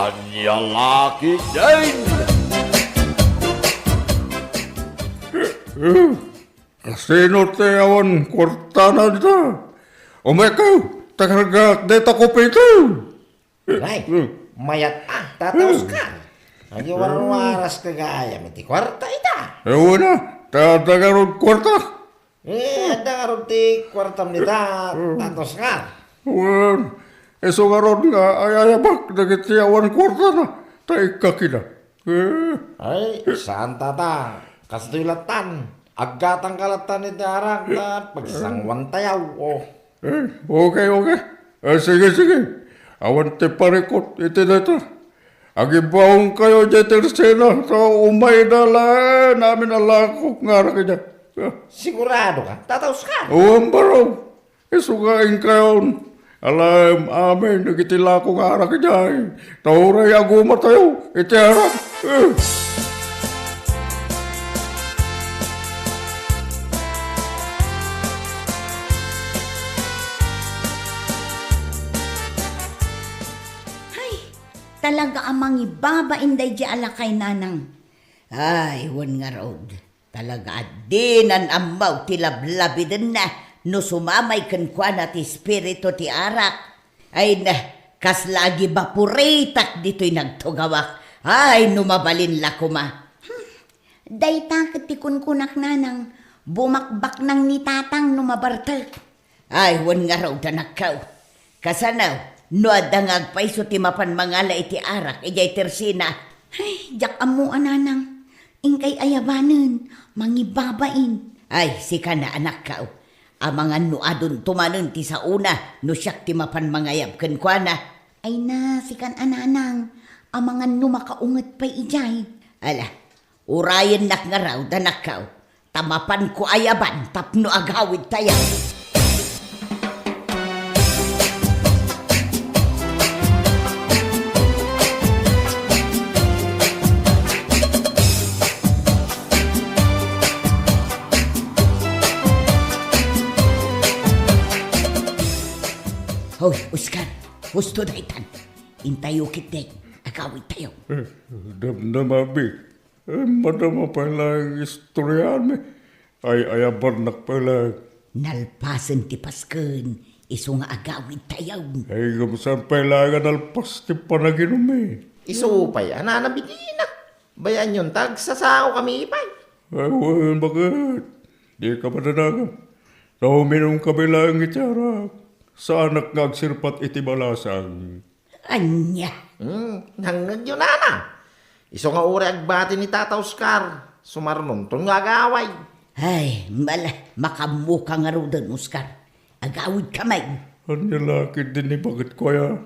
Kanya laki din! Kasino tayawan kwartana dito? Umekaw, takaragak dito ko pito. Ay, mayat tataos ka. Agi waras ka gaya, mati kwarta ita. Ewan na, tatagarod kwarta. Ada nga ti kwartam nita, tatos ka. Wan, eso garod nga ayayabak nagitiyawan kwarta na. Taikakina. Ay, saan tata? Kastulatan. Agatang kalatan ni Darang na pagsangwan tayaw. Oh. Okay. Sige. Awan te parikot iti dito. Agibaong kayo dyan tersena. So umay na lang namin alakok nga rin kanya. Sigurado ka? Tataos ka? Uwan baro. Isugain kayo. Alam amin. Nagitilako nga rin kanya. Tauray aguma tayo. Iti harap. Talaga amang ibaba inday di alakay nanang. Ay, wan nga road. Talaga adinan amaw ti lablabiden na no sumamay kan kwa na ti spirito ti arak. Ay na, kas lagi bapuritak dito'y nagtugawak. Ay, numabalin la kuma. Day takot ti kunkunak nanang. Bumakbak nang ni tatang numabartak. Ay, wan nga road anakaw. Kasanaw, no adangag pa iso ti mapan mangala iti arak, ijay tersina. Ay, jak amo ananang. Ingkay ayabanan, mangibabain. Ay, sika na anak ka. Amangan no adun tumanon ti sa una, no siyak ti mapan mangayab ken kuana. Ay na, sikan ananang. Amangan numakaungat pa ijay. Ala, urayan nak nga raw, danak ka. Tamapan ko ayaban, tapno agawid tayo. Hoy, Oscar, gusto na itan. Intayo kiteng, agawid tayo. Damdamabi. Madama pala ang istoryan me. Ay ayabarnak pala. Nalpasan ti Pasken, iso nga agawid tayo. Ay gamsan pala nga nalpas ti panaginom eh. Isupay, ananabidina. Bayan yun, tagsasao kami ipay. Ay, wan, bakit? Di ka mananagang. Nauminom kami lang itarak. Sa anak nga agsirpat iti balasang. Anya. Hanggang yun na. Iso nga uri agbati ni Tata Oscar. Sumarnon ton nga agaway. Ay, makamuka nga ro doon, Oscar. Agawid kamay. Anya laki din ni bakit kaya?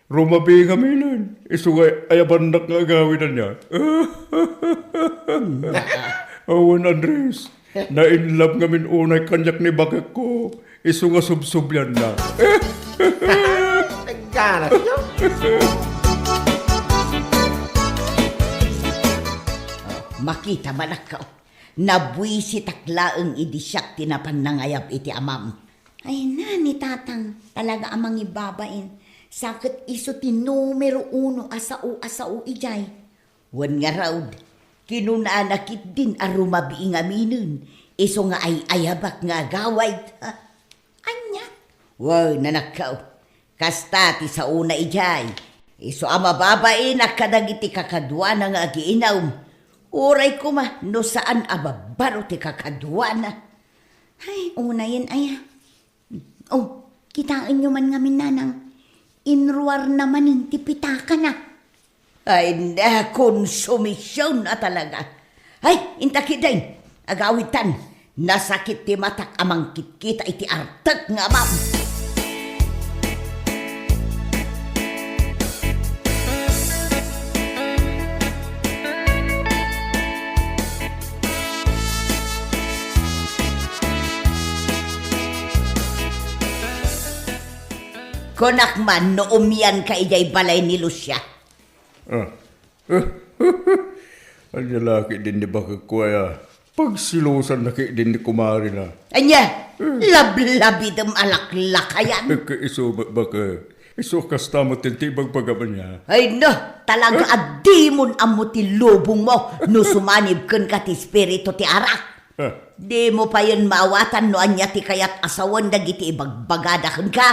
Rumabi kami nun. Isugay ayabandak nga agawin na niya. Awan Andres. Na-inlove ngamin unay kanyak ni bakit ko. Iso nga subsubyan na. Nagganat yun. Makita manak ka. Nabuisi taklaang idisyak tinapan nangayab iti amam. Ay na ni tatang. Talaga amang ibabain. Sakit iso ti numero 1 asao ijay. Wan nga raud. Kinunanakit din arumabi nga minun. Iso nga ay ayabak nga gaway. Anya? Wow, nanakaw. Kasta ti sa una ijay. Iso ama babae nakadagiti kakadwa na nga agiinaw. Uray ko ma, no saan ababaro ti kakadwa na. Ay, una yan ay. Oh, kitaan nyo man ngamin nanang. Inruar naman yung tipitaka na. Ay na, konsumisyon na talaga. Ay, intakidain. Agawitan. Nasakit ti matak amang kitkita iti artag nga amam. Konak man no umiyan ka ijay balay ni Lucia. Anya laki din ni bakit kaya. Pagsilusan na kay din ni kumari na. Anya, lablabidam alaklakayan. Kaiso baka Iso kasta mo tintibag pagaban niya. Ay na, talaga addi mon amo ti lubong mo no sumanib ken ka ti espiritu ti arak. Di mo pa yun maawatan no anya ti kayat asawan dagiti ibagbagada ken ka.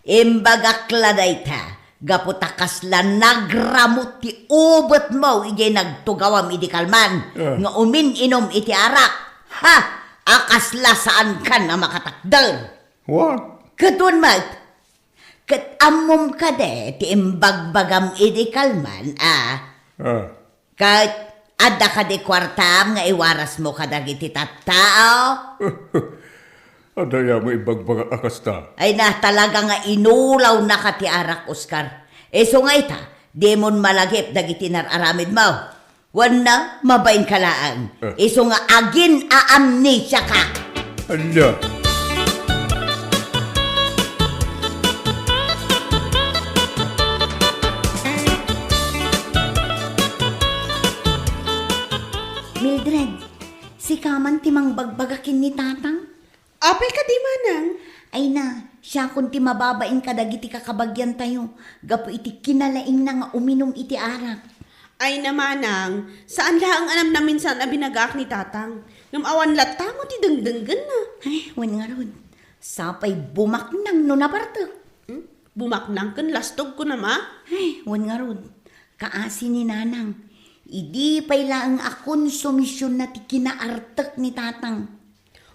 Imbagak laday ta, gaputakas la nagramot ti ubot mo ijay nagtugawa medical man nga umin-inom iti arak. Ha! Akasla saan ka na makatakdal. What? Katun mat, kat amom ka de, ti imbagbagam medical man, kat ada ka di kwartam nga iwaras mo ka dagiti tattao. Adaya mo ibagbaga akasta. Ay na talaga nga inulaw na ka ti arak, Oscar. So nga ita, di mon malagip dagiti nararamid mo. Wan na, mabain ka laan. So nga agin aamnesia ka. Anya? Mildred, si Kaman timang bagbagakin ni Tatang? Apay ka di manang. Ay na, siya kung ti mababain ka dagiti kakabagyan tayo. Gapo iti kinalaing na nga uminom iti arak. Ay namanang, saan lang anam na minsan na binagak ni tatang? Namawan lata mo ti dengdenggan na. Ay, wan nga ron. Sapay bumaknang no naparto. Bumaknang kan lastog ko na ma. Ay, wan nga ron. Kaasi ni Nanang. Idi pay laang akon sumisyon na ti kinaartek ni Tatang.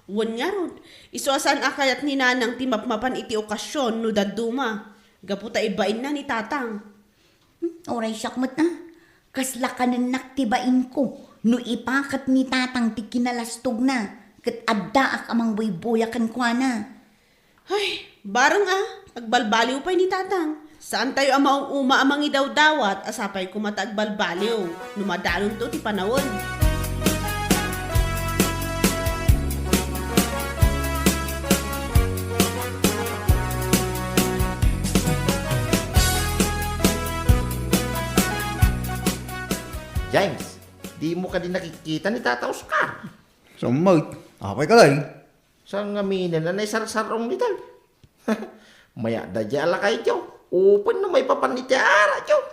Wan nga rod, isuasan akayat ni nanang ti mapmapan iti okasyon no daduma. Gaputa ibain na ni tatang. Oray syakmat na. Kasla ka ng naktibain ko. No ipakat ni Tatang ti kinalastog na. Kat adda ak amang buybuyakan kwa na. Ay, barang agbalbaliw pa'y ni tatang. Saan tayo amaong uma amang idawdawat, asapay kumata agbalbaliw. Numadalon to ti panawon. James, di mo ka din nakikita ni Tata Oscar. Sa mag, apay ka lang. Sa ngaminin na naisar-sarong nito. Maya da jala kayo, Joe. Open na may papanitiara, Joe.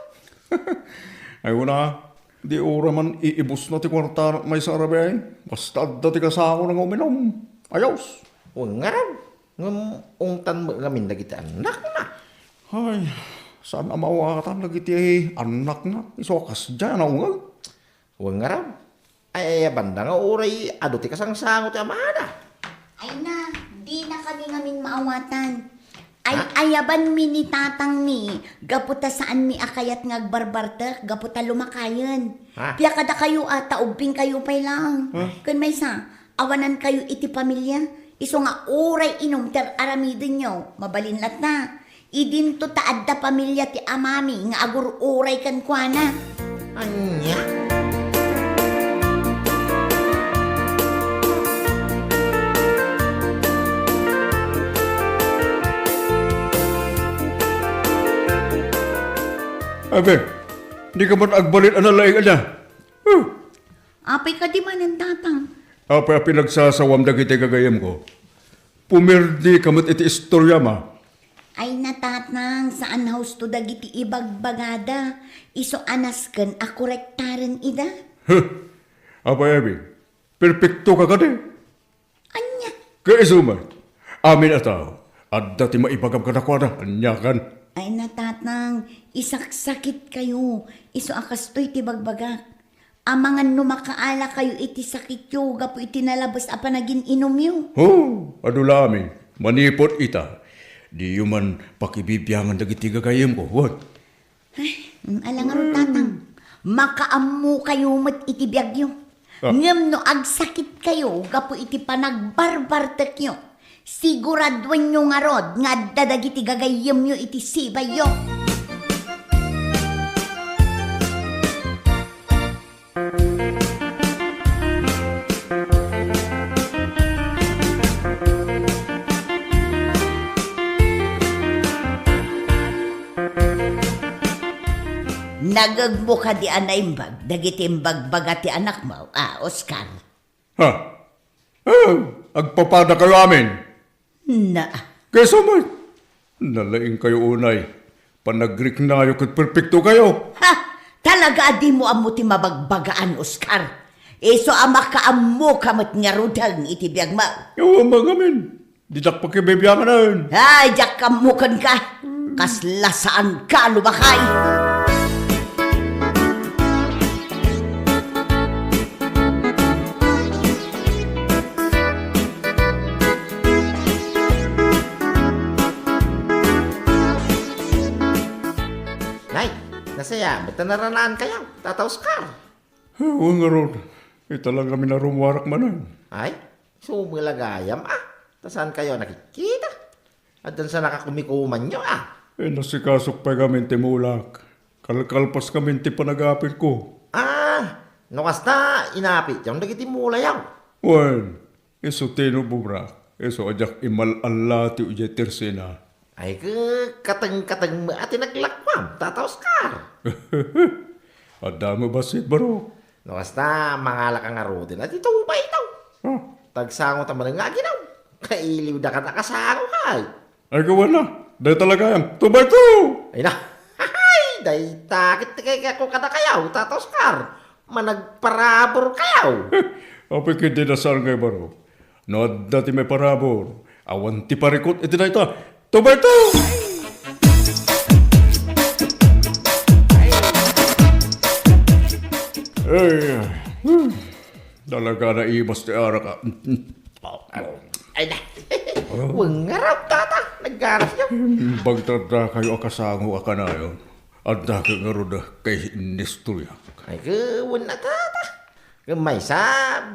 Ay wala, di ora man iibus na ti kwarta may sarabay. Basta adda ti kasako ng uminom. Ayos. Huwag nga raw. Ungtan mo ngamin na kita anak na. Ay, saan ang mawakatan lagi ti anak nga. Isokas dyan ang ungal. Huwag nga raw. Ay, banda nga oray, ado ti kasangsango ti amada. Ay na, di na kami ngamin maawatan. Ay ayaban mi ni Tatang mi. Gaputa saan mi akayat ngagbarbartek, gaputa lumakayan. Ha? Piya kada kayo ata, ubing kayo pay lang. Kun may sa, awanan kayo iti pamilya. Iso nga oray inom ter aramidin nyo, mabalinlat na. Idin to taadda pamilya ti amami, nga agur oray kan kwa na. Anya? Abe, di ka man agbalit analaing ana. Apay ka di man ang Tatang. Apa pinagsasawam dagiti kagayam ko. Pumirdi kamot iti istorya ma. Ay natatang, saan house to dagiti ibagbagada. Iso anasken a korektaren ida. Apa yabi, perfecto ka kade. Anya. Kaisuman, amin ataw. Adda ti maibagam ka na kwa na, anya kan. Ay natatang, isaksakit kayo. Iso akastoy ti bagbagak. Amangan no makaala kayo iti sakit yo, gapo iti nalabas apa naging inom yo. Adulami, manipot ita. Di yuman pakibibyangan dagiti gagayam ko, what? Alang aro Tatang, makaamu kayo mat iti biyag yo. Ngem no agsakit kayo, gapo iti panagbarbartek yo. Siguraduan nyo nga rod, nga dadagiti gagayam nyo iti sibay yo. Nagagbo ka di anaimbag, dagiti imbagbaga ti anak mo, Oscar. Ha? Agpapada kayo amin. Na, Kaysa man, nalaing kayo unay. panagrik na kat perfecto kayo. Ha? Talaga di mo amo ti mabagbagaan, Oscar. Iso ama ka amo kamat nga rudang iti biyag ma. Yung mga gamin, di tak pakibibiyangan na yun. Ay, jak kamukan ka. Kaslasaan ka lumakay. Nay, nasaya, ba't naranaan kayo? Tata Oscar. Oo nga ron, talaga kami na rumwarak manan. Ay, sumilagayam Tasaan kayo nakikita? At dun sa nakakumikuman nyo Nasikasok pa kami timulak. Kalkalpas kami ti panagapit ko. Nukas na inapit yung nagitimula yaw. Wen, iso tinububrak. Iso ajak imal-ala ti uje tersena. Ay, katang-katang mo at naglakwam, Tata Oscar. Ada mo basit baro. Nukas na mangalak ang arutin at ito ba ito? Ah, Tagsango tama nga ginaw. Kailiw na ka nakasango kay. ay gawa na. Dahil talaga yan. Tubay to! Ay na, day takit kay ako kada kayaw, Tata Oscar. Managparabor kayaw. Apay kiti na saan kayo baro. No, dati may parabor. Awan ti parikot. Iti na ito. Tubay to! Ay, talaga na ibas ti ara ka. Ay na, huwag ngarap, Tata. Naggarap niyo. Bagtada kayo akasango akanayon. Adda ka nga ron kay Nestorya. Ay, gawin na, Tata. Gamay sa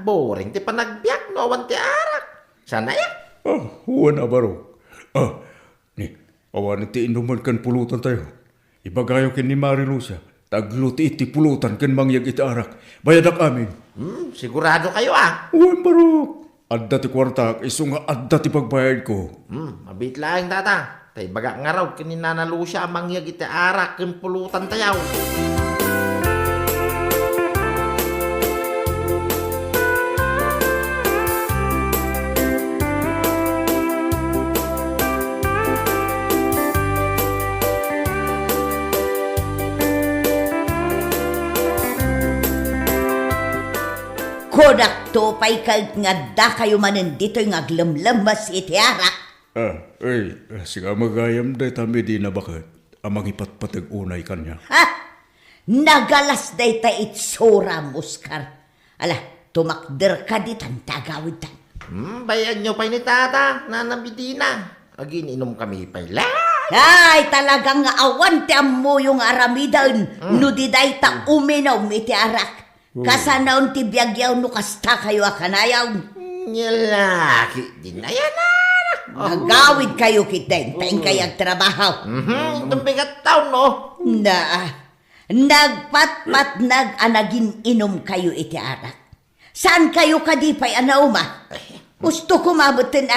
boring ti panagbiyak, no, awan ti arak. Sana yan. Huwan na baro. Ni, awan ti inuman kan pulutan tayo. Ibagayo kin ni Mari Lucia. Tagluti iti pulutan kan mangyag iti arak. Bayadak amin. Sigurado kayo, Huwan baro. Adda ti kwarta, iso nga adda ti pagbayad ko. Mabit lang, Tata. Tay baga nga raw, kaninanalo siya mangyag iti arak, kan pulutan tayaw. Kodak to pa'y kag nga da kayo manin dito'y nga aglamlamas iti arak. Siga magayam day tami di na bakit. Amang ipatpatag unay kanya. Ha? Nagalas day ta itsura, Oscar. Ala, tumakder ka ditan, tagawid tan. Bayan nyo pa ni Tata, nanabidi na. Agin inom kami pa Ay, talagang nga awan ti mo yung aramidan. No di day ta uminaw iti arak. Kasanaon ti biyagyaw no kasta kayo akanayaw. Nyalaki, din na yan Nagawid kayo kiten, taing kayag trabaho. Itong bigat taon, no? Nagpatpat nag-anagin inom kayo iti arak. Saan kayo kadipay anauma? Gusto ko mabutin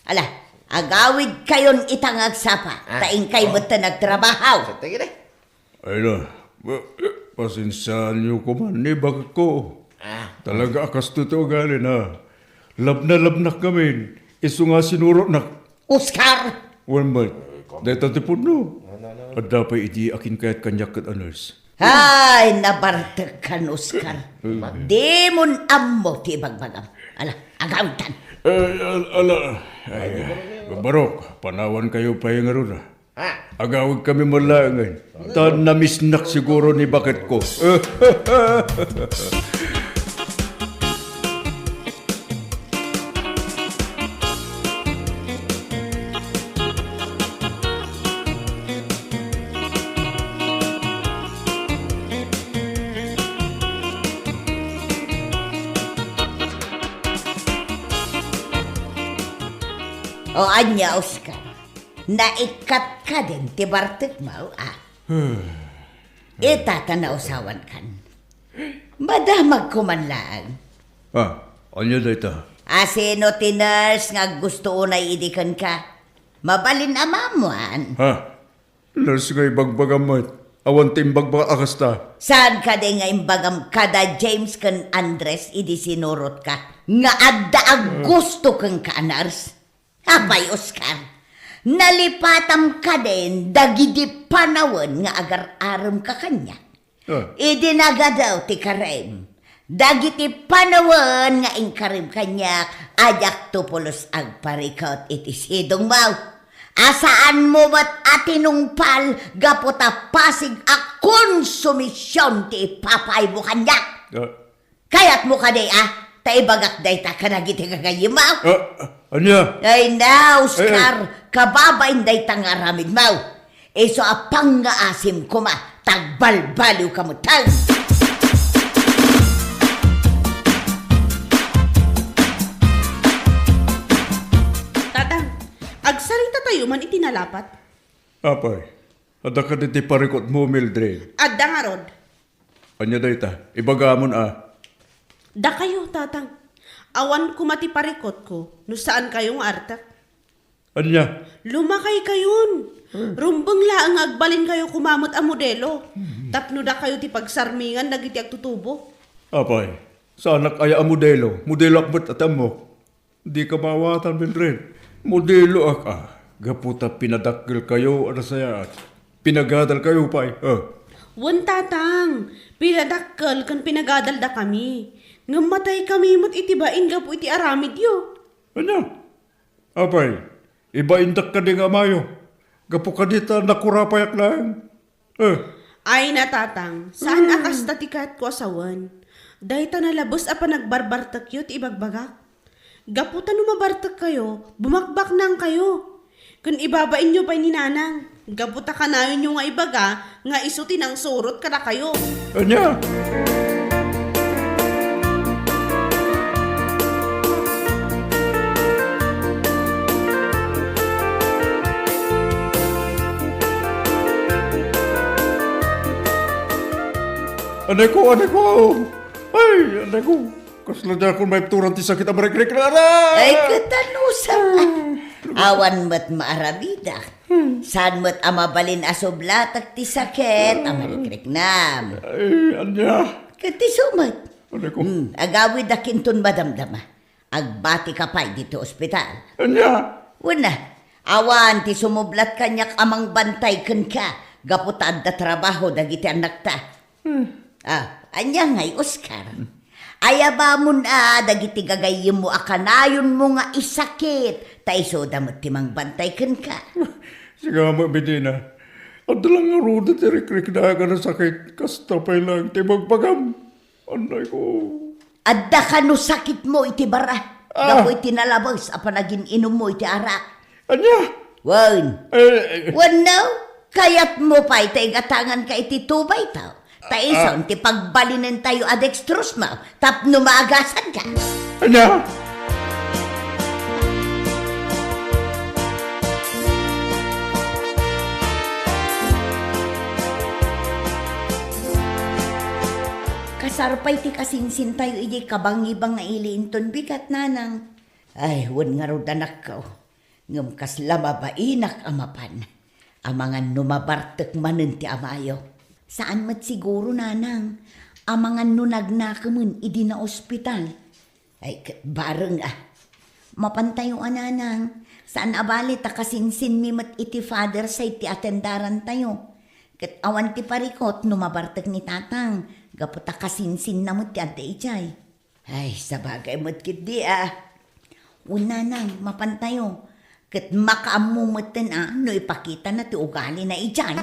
Ala, agawid kayon itang agsapa. Taing kayo butin nagtrabaho. Sa tingin Ay na, pasensyahan niyo ko man, bakit ko? Talaga akas totoo gali na. Lab na kami. Iso nga sinuro na. Oscar! One month. Dahil tatipon no. At dapat iti akin kaya't kanyak kat aners. Ay, nabartek kan, Oscar. Di mon ammo ti bagbagam. Ala, agawid tan. Barok, panawan kayo pa yung aruna. Agawag kami malangan. Namisnak siguro ni bakit ko. O anya, Oscar. Naikat ka din, ti Bartek mo, Itatanaw-sawan kan. Madamag ko man lang. Anya da ita? Asino ti nurse nga gusto unay idikan ka. Mabalin amamuan. Nurse nga ibagbagamot. Awan timbagbaga akasta. Saan ka din nga imbagam kada James kan Andres idi sinurot ka? Nga adda ang gusto kang ka, nurse. Abay, Oscar. nalipatam ka din dagiti panawon nga agar-aram ka kanya. Idinaga daw ti karem. Dagiti panawon nga ingkarim kanyak ajak tupulos agparikot iti sidong mau. Asaan mo ba't atinungpal gaputa pasig a konsumisyon ti papay mo kanyak? Kayat mo ka day taibagak day ta ka nagiti kagayimaw. Anya? Ay na, Oscar, kababain day ta nga ramid mau. Iso apang nga asim kuma, tagbalbaliw ka mo tag. Tatang, agsarita tayo man itinalapat. Apay, ada ka diti parikot mo, Mildred. Adda nga rod. Anya day ta, ibagamon Da kayo, tatang. Awan kumati parikot ko, no saan kayong artak. Anya? Lumakay kayon. Rumbang laang agbalin kayo kumamot a modelo. Tapno da kayo ti pagsarmingan nagiti agtutubo. Apay, sa anak aya ang modelo. Modelo akmat at mo. Di ka mawatan, Mildred. Modelo gaputa pinadakil kayo, ano saya. Pinagadal kayo, pay. Wan tatang, pinadakkel kan pinagadal da kami. Ngamatay kami mo't itibain gapu iti aramid yo. Anya? Apay, iba indak ka di nga mayo. Gapu ka dita nakurapayak lang. Ay na tatang, saan akas tatikat ko asawan? Dahi ta nalabos apa nagbarbartak yo ti ibagbagak. Gaputa numabartak kayo, bumakbak nang kayo. Kung ibabain nyo pa ni nanang, gaputa kanayon nyo nga ibaga, nga isuti ng surot kada kayo. Anya? Anay ko! Ay, anay ko! Kasla dyan kung may turang ti sakit ang marikrik na Ay, katanusan. Awan mo't maarabida. Saan mo't amabalin asoblatak ti sakit, amarikrik nam. Ay, anya! Kati sumat. Anay ko! Agawid a kinton madamdama. Agbati ka pa'y dito ospital. Anya! Una, awan ti sumublat kanyak amang bantay kan ka. Gaputad da trabaho dagiti anak ta. Anya ngay, Oscar. Ayaba mo na, dagiti gagayim mo akanayon mo nga isakit. Taiso damot timang bantay kan ka. Siga mo, Medina. Ang dalang nga ruda ti rikrik na ka na sakit. Kasta pa'y lang ti magpagam. Anay ko! Adda ka no sakit mo iti bara. Gapo iti nalabas, apa naging inom mo iti arak. Anya! Wan. Eh, Wan now, kayat mo pa iti gatangan ka iti tubay tao. Taison, ti pagbalinin tayo adextrose mo, tapno maagasan ka. anya! Kasarpay ti kasinsin tayo iji kabang-ibang nga iliinton bigat nanang. Ay, wan nga ro danak ko. Ngam kas lamabainak amapan. Amangan numabartek manen ti amayo. Saan mat siguro nanang? Amangan nunagnakamun idi na ospital. Ay, bareng Mapantayuan nanang. Saan abali ta kasinsin mi mat iti father say ti atendaran tayo. Kat awan ti parikot numabartek ni tatang. Gaputa kasinsin na mo't yadda ichay. Ay, sabagay mo't kit di Una nang, mapantayo. Kat makaamumutin no ipakita na ti ugali na ichay.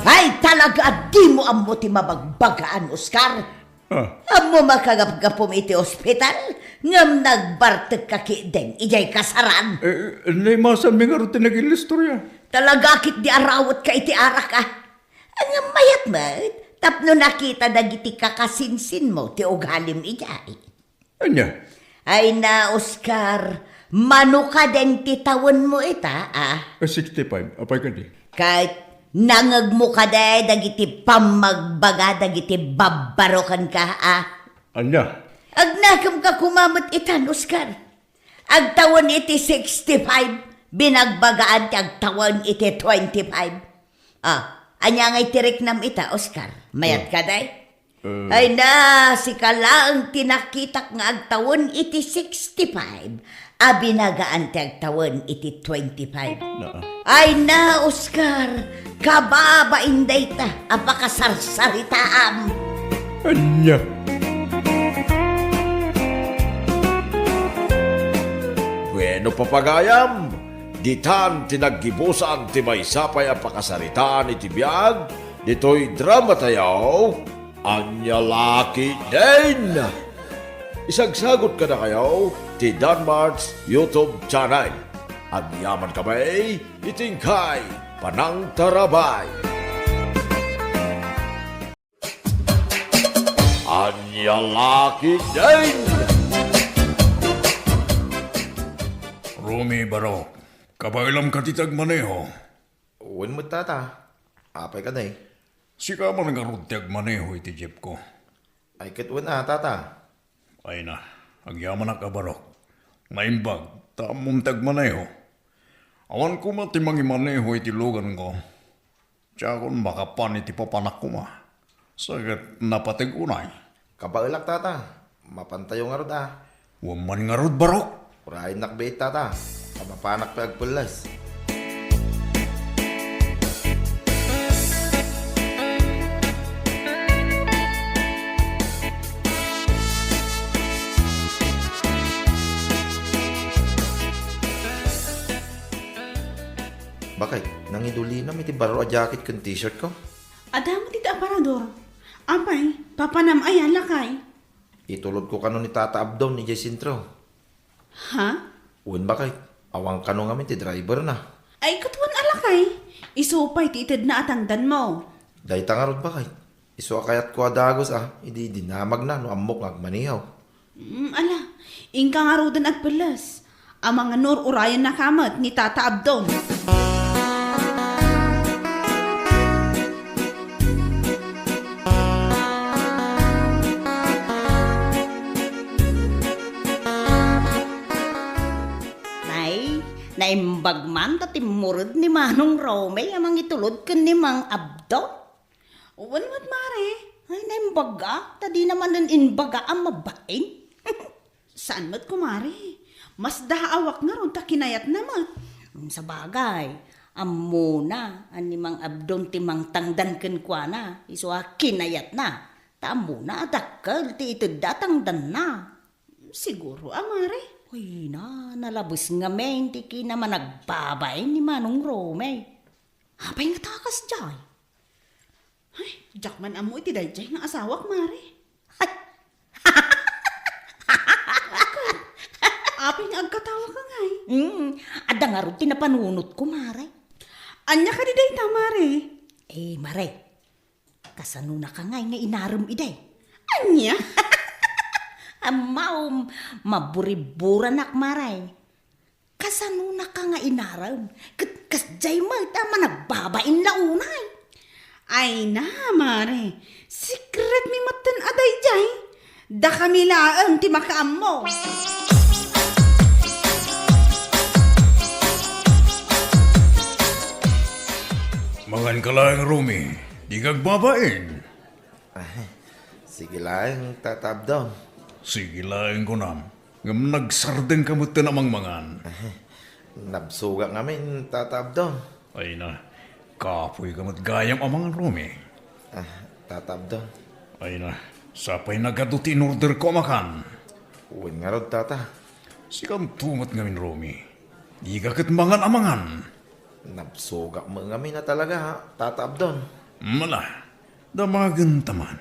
Ay, talaga di mo amo ti mabagbagaan, Oscar. Amo makagapgapom iti ospital, ngam nagbartek kaki den, ijay kasaran. Nay masan mi nga ro tinag-ilistorya. Talaga kit di arawat ka iti arak Ang mayat mat, tapno nakita dagiti kakasinsin mo, ti ugalim ijay. Anya? Ay na, Oscar, mano ka den ti tawon mo ita, 65, apay ka di. Kahit nangag mo ka dagiti pamagbaga, dagiti babarokan ka, Anya? Agnakam ka kumamot itan, Oscar. Agtawan iti 65, binagbagaan ti agtawan iti 25. Anya ngay tirik nam ita, Oscar. Mayat ka, day? Ay na, si kalaang tinakitak nga agtawon iti 65. Abi nagaan ti agtawon iti 25. Ay na, Oscar. Kababa inday ta. Apakasarsaritaam. Anya. Bueno papagayam, ditan tinaggibusan ti may sapay ang pakasaritaan iti biyag, dito'y drama tayaw, Anya Laki din! Isagsagot ka na kayo, ti Danmar's YouTube channel. At yaman kamay, itingkay, Panang Tarabay. Anya Laki din! Rumi Barok, kabailam ka titag maneho. Uwan mo tata. Apay ka na eh. Sika man nga rutag maneho iti jeep ko. Ay katwan na tata. Ay na, agyaman na ka Barok. Naimbag, tamong tag maneho. Awan ko matimang imaneho iti lugan ko. Tiyakon makapan iti papanak ko ma. Sagat napatig unay. Kabailak tata. Mapantayo nga rod ah. Waman nga rod Barok. Urahin nakbait tata. Kamapanak pa agpulas. Bakit? Nangiduli na iti baro a jacket kung t-shirt ko? Adam, tita aparador. Apay, papanam ayan lakay. Itulod ko kano ni Tata Abdon ni Jacintro. Ha? Uwan bakit? Awang kano nga ti driver na. Ay, katuan alakay. Isupay ti itid na atangdan mo. Dahil tangarod bakit? Iso akayat ko adagos ah. Hindi dinamag na no amok ngagmanihaw. Ala, ingka nga rodan agpalas. Ang mga nur urayan na kamat ni Tata Abdon. Naimbag man tati murad ni Manong Romel amang itulod kan ni Mang Abdo. Uwan mo't mare. Ay, naimbaga. Tadi naman nun inbaga ang mabain. Saan mo't kumare? Mas daawak nga ron ta kinayat naman. Sa bagay, amuna, ani Mang Abdon ti Mang Tangdan ken kuana, iso kinayat na. Ta amuna adakkel ti ito datangdan na. Siguro, mare. Uy na, nalabos nga men, ti naman nagbabay ni Manong Romel. Apay nga takas jay. Ay, jakman amo iti dayjay nga asawak, mare. Apay nga agkatawa ka nga eh. Ada nga rin tinapanunot ko, Mare. Anya ka di dayta, mare. Mare, kasano na ka nga inaram iday. Anya? Amaw, maburiburan ak, Mare. Kasano na ka nga inaram? Kasjay mo, tama nagbabain launay. Ay na, mare. Secret mi matan aday jay. Da kami laang ti makaam mo. Mangan ka lang, Rumi. Di kagbabain. Sige lang, Tata Abdon. Sige lang ko nam. Ngam nagsardeng kamot na namang mangan. Nabsuga ngamin, Tata Abdon. Ay na, kapoy kamot gayam amang Rumi. Tata Abdon. Ay na, sapay nagaduti in order ko makan. Uwan nga rod, Tata. Sikam tumat ngamin, Rumi. Di kakat mangan amangan. Nabsuga mo ngamin na talaga, ha, Tata Abdon. Mala, damagan taman.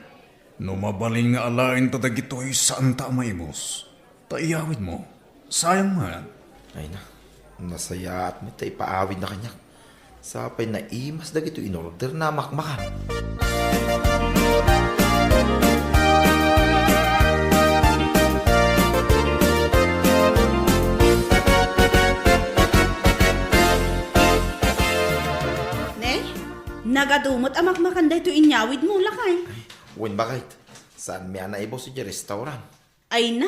No mabaling nga alain tatagitoy saan ta maimos. Taiyawid mo, sayang man. Ay na, nasaya at may ipaawid na kanya. Sapay na imas dagito in order na makmakan. Nagadumot amak makanday to inyawid mo lakay. Uwan bakit? Saan may anaibo si restaurant? Ay na,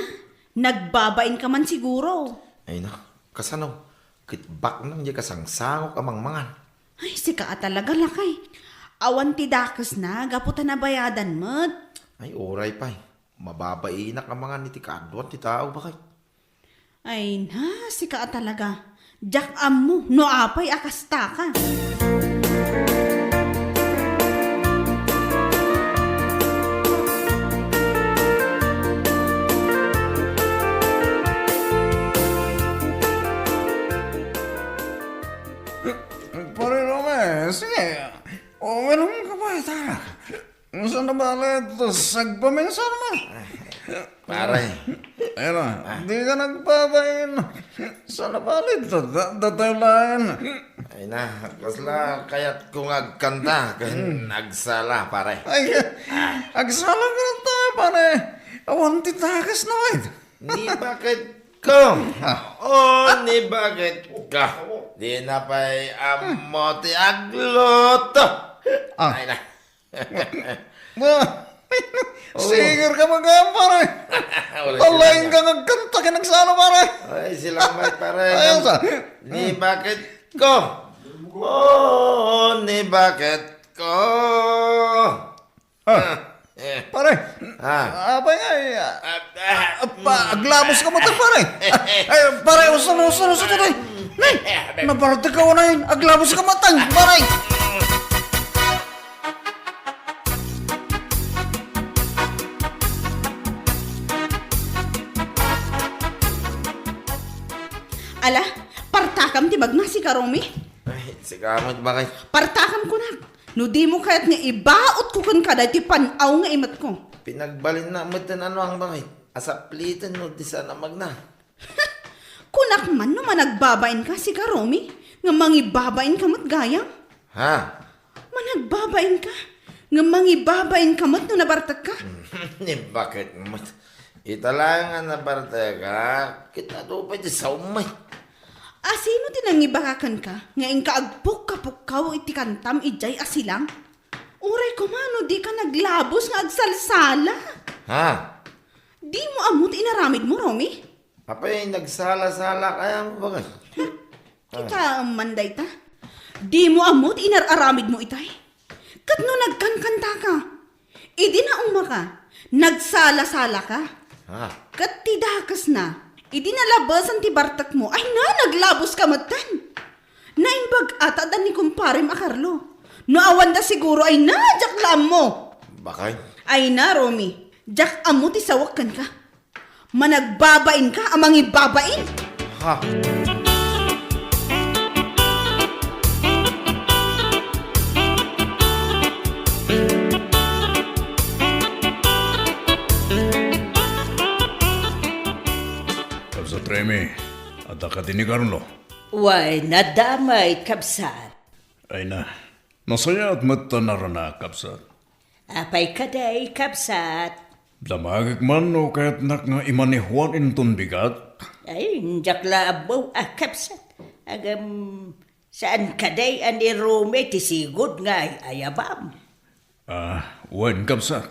nagbabain ka man siguro. Ay na, kasano? Kitbak nang di kasangsangok amang mangan. Ay, sika talaga lakay. Awan ti dakas na, gaputan na bayadan mo't. Ay, oray pa. Mababainak ang mga niti kadwan ti tao ba kay? Ay na, sika talaga. Jak mo, no apay akasta ka. Pare Rome, sige. O, meron ka ba ita? Saan na ba ito? Sagpaminsan naman. Pare, Ayun di ka nagpapain. Saan na ba ito? Dataylayan. ay na, kasla kayat kung agkanta, nagsala, pare. Ay, agsala ka na tayo, pare. Awan ti takas naman. Ni bakit ko? Oh, ni bakit ka? Di na pa'y amote agluto. Ay na. Sigur ka mag-aam, pare. Alain ka nagkanta ka nagsala, pare. Ay, silang may pare. Ayun sa. Ni bakit ko? Oh, ni bakit ko? Pare, Ah. abay nga, aglabos ka mo ito, pare. Ay, pare, usan tuloy. Nay, nabarate ka na yun, aglabos ka matang, pare. Ala, partakam ti bagna si Karomi. Ay, sikamot ba kay? Partakam ko na. No di mo kayat nga ibaot ko kan kada ti panaw nga imat ko. Pinagbalin na mo tin ano ang bakit? Asaplitan mo di sana magna. Kunak man no managbabain ka si Karomi. Nga mangibabain ka mat gayang. Ha? Managbabain ka. Nga mangibabain ka mat no nabartag ka. Ni bakit mo? Italangan na parte ka. Kita do pa di sa umay. Asino tinangibakakan ka? Nga ing kaagpok kapukkaw iti kantam ijay asilang? Uray ko mano di ka naglabos nga agsalsala. Ha? Di mo amot inaramid mo, Romy? Apay, nagsala-sala kaya mo ba kay? Kita manday ta. Di mo amot inararamid mo itay. Kat no nagkankanta ka. Idi na umaka. Nagsala-sala ka. Ha? Kat tidakas na. Idi nalabasan ti bartak mo. Ay na, naglabos ka matan. Naimbag ata dan ni kumpare Makarlo. No awan da siguro ay na, jaklam mo. Bakay? Ay na, Romy. Jak amo ti sawakan ka. Managbabain ka, amang ibabain. Ha? Kapsa Tremi, at ka din ni Carlo. Way, nadamay, kapsat. Ay na, nasaya at mata na rin na, kapsat. Apay kaday, kapsat. Damagik man o kaya't nak nga imanihuan intun bigat. Ay, jakla abaw, kapsat. Agam, saan kaday ani Rome ti sigod nga ayabam. Wen kapsat.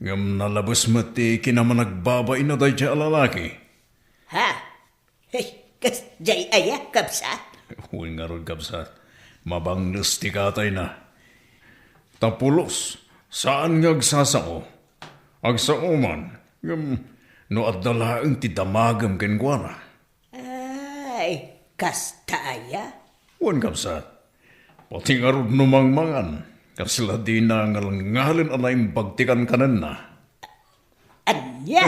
Ngam nalabas mati kinaman nagbabay na dahi siya lalaki. Ha? Hey, kas jay ayak, kapsat. Wen nga ron kapsat. Mabanglas ti katay na. Tapulos, saan nga agsasao? Agsao man, ngam no adalaang ti damagam kenkwana. Ay, kastaya. Wen kapsat. Pati nga ron numangmangan. Kasila di na ngalangalin anay bagtikan kanan na. Anya?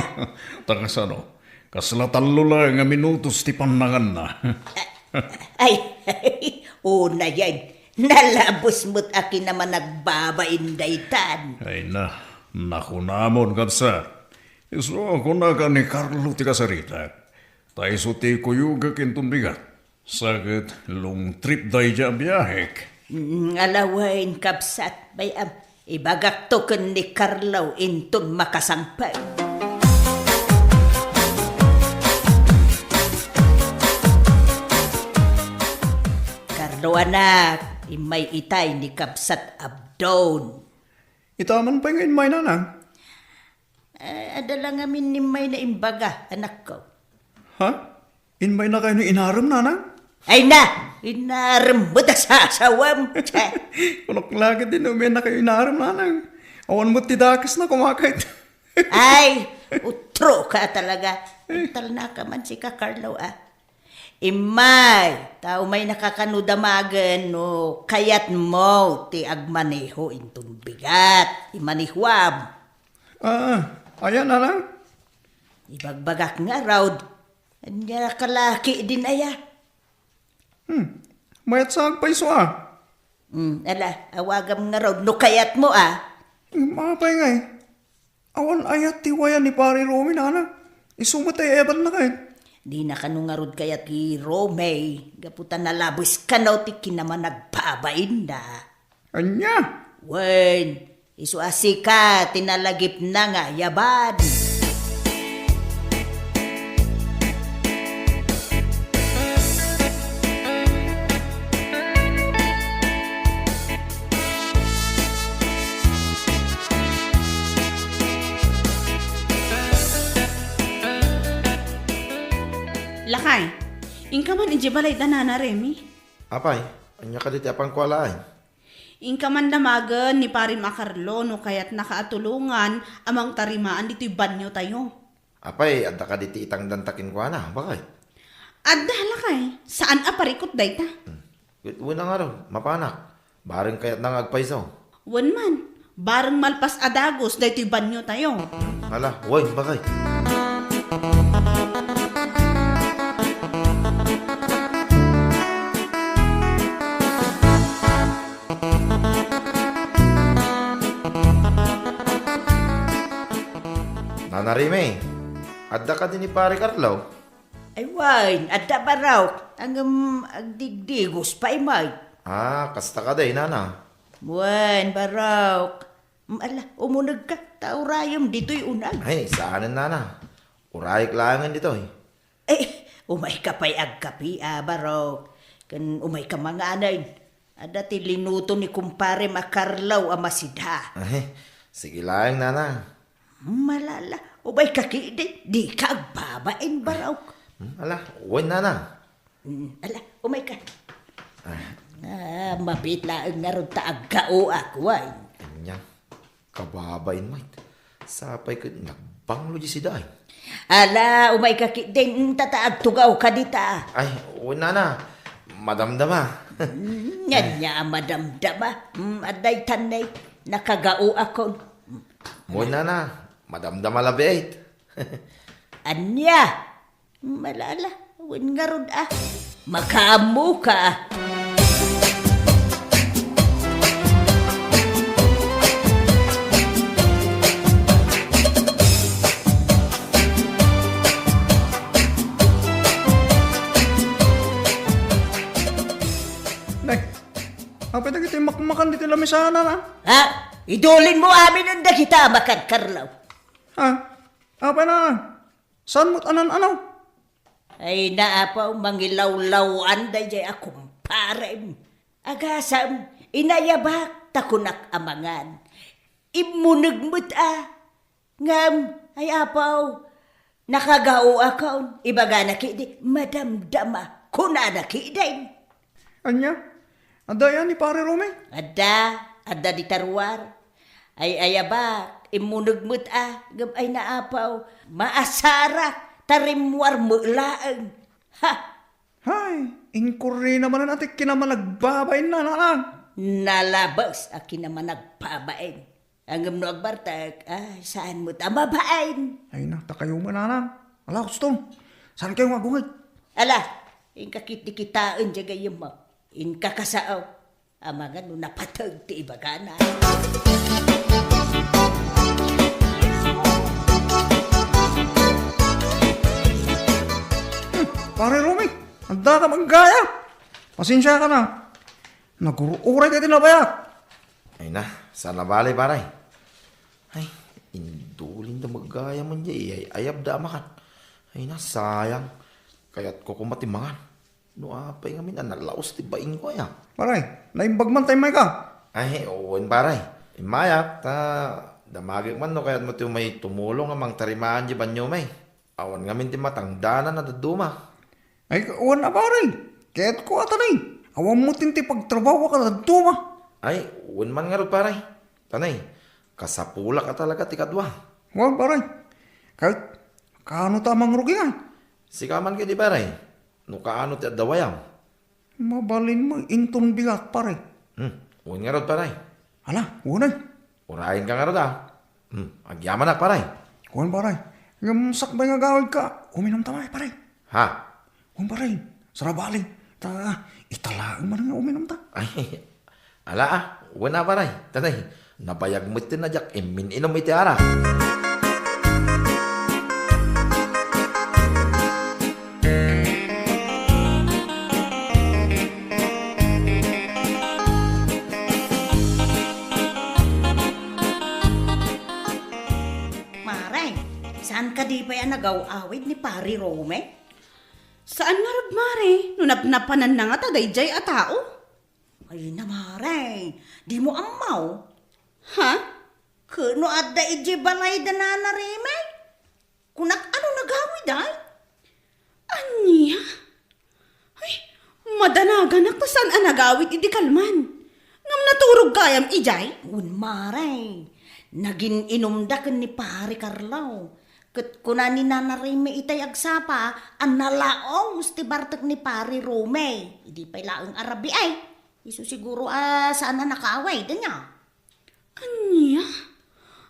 Takasano, kasila talo lang nga minutos ti panangan na. Ay, una yan. Nalabos mo't akin naman nagbabain daytan. Ay na, nakunamon kapsat. Iso ako na ka ni Carlo ti kasarita. Tayo so ti kuyuga kintong bigat. Sakit, long trip day dya biyahek. Alawain kapsat, bayam. Ibagak token ni Carlo intun makasampay. Carlo anak, imay itay ni kapsat abdon. Itaman pa ngayon may nanang. Adala ngamin ni may na imbaga, anak ko. Ha? Inmay na kayo ni inaram nanang? Ay na! Inarem mo da sa asawam. Kulok lagi din umin na kayo inaram nanang. Awan mo tidakas na kumakait. Ay, utro ka talaga. Tal na ka man si ka Carlo Imay, tao may nakakanudamagan no kayat mo ti agmaneho intong bigat. Imanihuam. Ayan nanang. Ibagbagak nga raw. Anya kalaki din aya. Mayat sa agpaiso Ala, awagam nga raw no kayat mo Mapay nga Awan ayat tiwayan ni pare Romy nanang. Isumatay eban na kayo. Di na kanungarod kayat ki Romay. Gaputan na labos ka na ti kinaman nagpabain na. Anya? Wen, isuasi ka, tinalagip na nga, yaban. Lakay, ingka man balay danana Remy. Apay, anya ka diti apang kualain. Ingka man damagan ni Parim Akarlo no kaya't nakaatulungan amang tarimaan dito'y banyo tayo. Apay, adda ka diti itang dantakin ko na, bakay? Adda lakay, saan aparikot dayta? Una nga raw, mapanak. Baring kayat nang agpaisaw. Wan man, bareng malpas adagos dayto'y banyo tayo. Hala, woy, bakay. Nanarime, adda ka din ni pare Carlo. Ay wain, adda ba raw? Ang agdigdigos pa imay. Kasta ka day, nana. Wan, baraw. Ala, umunag ka, taurayom dito'y unag. Ay, saanin nana. Urayik langan dito Umay ka pa'y agkapi, baraw. Kan umay ka mga anay. Ada ti linuto ni kumpare Makarlaw amasidha. Ay, sige lang, nana. Malala, umay ka kidi, di ka agbabain baraw. Ala, woy, nana. Ala, umay ka. Mabitla ang narod ta agkao akway. Kanya, kababain, mate. Sapay ka, nagbanglo di si day. Ala, umay ka kidi, tataag tugaw ka dita. Ay, woy, nana. Madamdama. Nya madamdama. Aday tanay, nakagao ako. Woy, nana. Madamdama labait. Anya, malala, wen nga rod Makamu ka Nay, apa na kita makmakan dito lamisana na? Idulin mo amin ang kita makan Karlaw. Apa na? Saan mo't anan-anaw? Ay naapaw mangilaw-lawan da jay akong parem. Agasam, inayabak takunak amangan. Imunag mo't ngam, ay apaw, nakagao akaw, ibaga na kidi, madamdama, kuna na kiday. Anya? Ada yan ni pare Romy? Ada di tarwar. Ay ayabak, imunag mo't gab ay naapaw, maasara, tarimwar mo laang. Hay, inkurri naman na natin kinaman nagbabain na nanang. Nalabas, akin naman nagpabain. Ang no agbartag, saan mo tamabain? Ay na, takayo mo nanang. Ala, gusto. Saan kayo magungay? Ala, inkakiti-kitaan dyan gayon mo. Inkakasaaw. Amangan no napatag ti ibagana. Pare Romy, handa ka manggaya. Pasensya ka na. Nag-uray ka tinabayak. Ay na, sana balay paray. Ay, indulin da magaya man di. Ay, ayab da makan. Ay na, sayang. Kaya't ko kumatimangan. No apay nga min, nalaos ti baing ko ya. Paray, naimbag man tayo may ka. Ay, oon paray. Imayak, damagik man no, kaya't mo tiyo may tumulong amang tarimaan di banyo may. Awan nga min ti matangdanan na daduma. Ay, uwan na pare. Kaya't ko atanay. Awang mo tinti pagtrabaho ka na tuma. Ay, wan man nga ron paray. Tanay, kasapula ka talaga ti kadwa. Wal paray. Kahit kaano tamang rugihan. Sikaman ka di paray. No kaano ti adawayam. Mabalin mo inton bigat paray. Wan nga ron paray. Ala, unay. Urahin ka nga ron agyaman na paray. Kuhan paray. Ngam sakbay nga gawid ka. Uminom tamay paray. Ha? Kuhan paray. Sarabali. Italaan man nga uminom ta. Ay, ala wan na paray. Tanay, nabayag mo tin na jak, inom iti ara. Maray, saan ka di pa yan nagaw-awid ni Pari Rome? Saan nga rod, Mare? Nunapnapanan na nga ta, dayjay a tao. Ay na, Maray, di mo amaw. Ha? Kano adda ije balay da na Reme? Kunak ano nagawid ay? Anya? Ay, madanagan ako saan ang nagawit iti kalman. Ngam naturog kayam ijay? Un Maray, naging inumdakan ni Pari Carlo. Kat kuna ni Nana Reme itay agsapa, ang nalaong ti bartak ni Pari Rome. Hindi pa ilaang Arabi ay. Iso siguro saan na nakaaway da niya. Anya?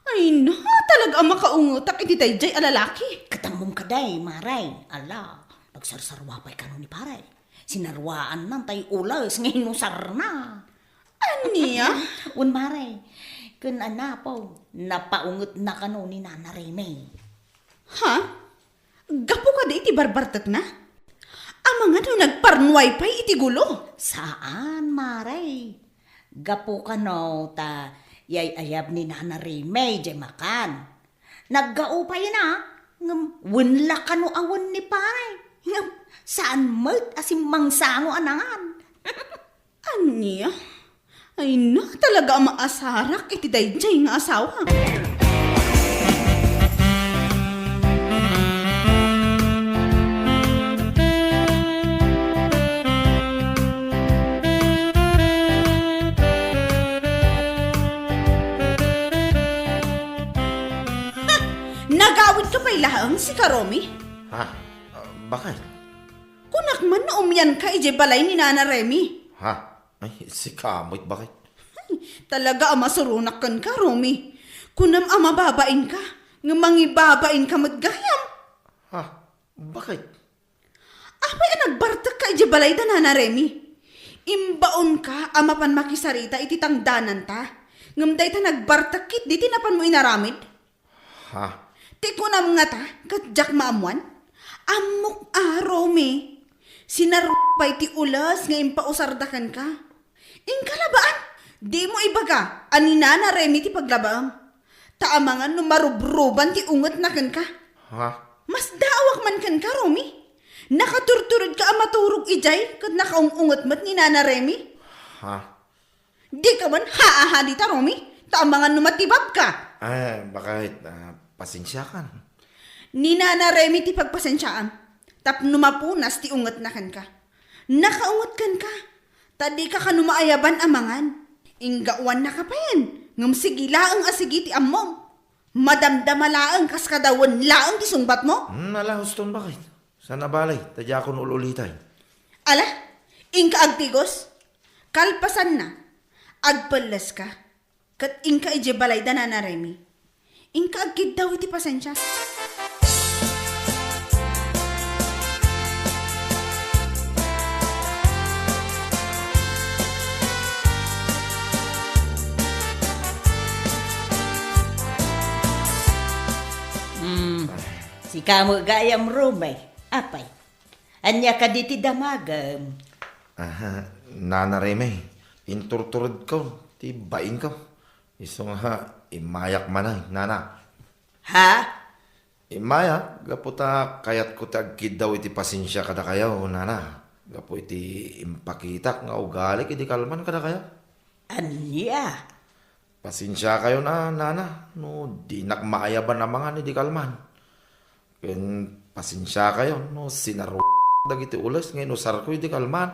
Ay na, talaga ang makaungutak iti dayjay a lalaki. Katamong kaday, Maray. Ala, nagsarsarwa pa'y kano ni Paray. Sinarwaan ng tay ulas, ngayon usar na. Anya? Un Maray, kun anapaw, napaungot na kano ni Nana Reme. Ha? Gapo ka di iti barbartak na? Amang ano nagparnway pa'y iti gulo? Saan, Maray? Gapo kano ta yay-ayab ni Nana Reme, jay makan. Naggaupay na, ngam, wunla kano awan ni Paray. Ngam, saan mat asim mangsango anangan? Anya? Ay na, talaga ang maasarak iti dayjay nga asawa. Nagawid ka pa'y lahang si Karomi? Ha? Bakit? Kunak man na umyan ka ije balay ni Nana Remy. Ha? Ay, si Kamoy, bakit? Talaga ang masurunak kan ka, Romy. Kunam ang mababain ka, nga mangibabain ka matgayam. Ha? Bakit? Apay ang nagbartak ka ije balay da Nana Remy. Imbaon ka, amapan makisarita iti tangdanan ta. Ngamday ta nagbartakit, di tinapan mo inaramid. Ha? Ti kunam nga ta, katjak maamuan. Amok Romy. Sinarupay ti ulas nga impausardakan ka. Ingkalabaan, di mo ibaga, ani Nana Remy ti paglabaam. Taamangan no marubruban ti unget na kan ka. Ha? Mas daawak man kan ka, Romy. Nakaturturod ka ang maturog ijay kat nakaungungot mat ni Nana Remy. Ha? Di ka man haaha dita, Romy. Taamangan no matibab ka. Ay, bakit? Pasensya ka. Ni Nana Remy ti pagpasensyaan. Tap numapunas ti unget na kan ka. Nakaungot kan ka. Tadi ka kanumaayaban amangan. Inggawan na ka pa yan. Ngam sige laang asigi ti ammong. Madamdama laang kas kadawan laang ti sungbat mo. Ala, Huston, bakit? Sana balay, tadya ako nululitay. Ala, ingka agtigos. Kalpasan na. Agpalas ka. Kat ingka ije balay da Nana Remy. Ingka agkid daw iti pasensya. Si kamo gayam rumay. Apay. Anya ka di ti damagam. Nana Reme, inturturod ko, ti bain ko. Iso nga, imayak manay, nana. Ha? Imayak, gaputa kayat ko tagkid daw iti pasensya kada kayo, nana. Gapo iti impakitak nga ugali, iti kalman kada kayo. Anya? Pasensya kayo na, nana. No, di nakmaayaban na mga ni di kalman. Kaya pasensya kayo, no, sinaro dagiti ulas ngayon usar ko iti kalman.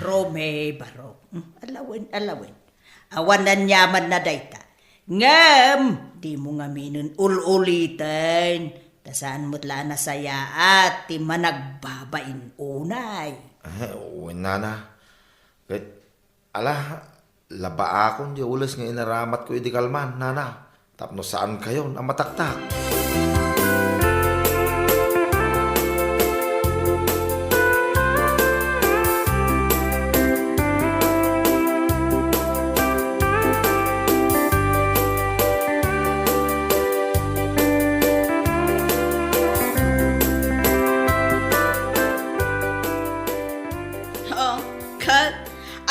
Rome, Barok. Alawin. Awanan yaman na dayta. Ngam, di mo nga minun ulitin. Tasaan mo't la nasaya at ti managbabain unay. Uwan na. Kahit, laba akong di ulas nga inaramat ko iti kalman, nana. Tapno saan kayo na mataktak?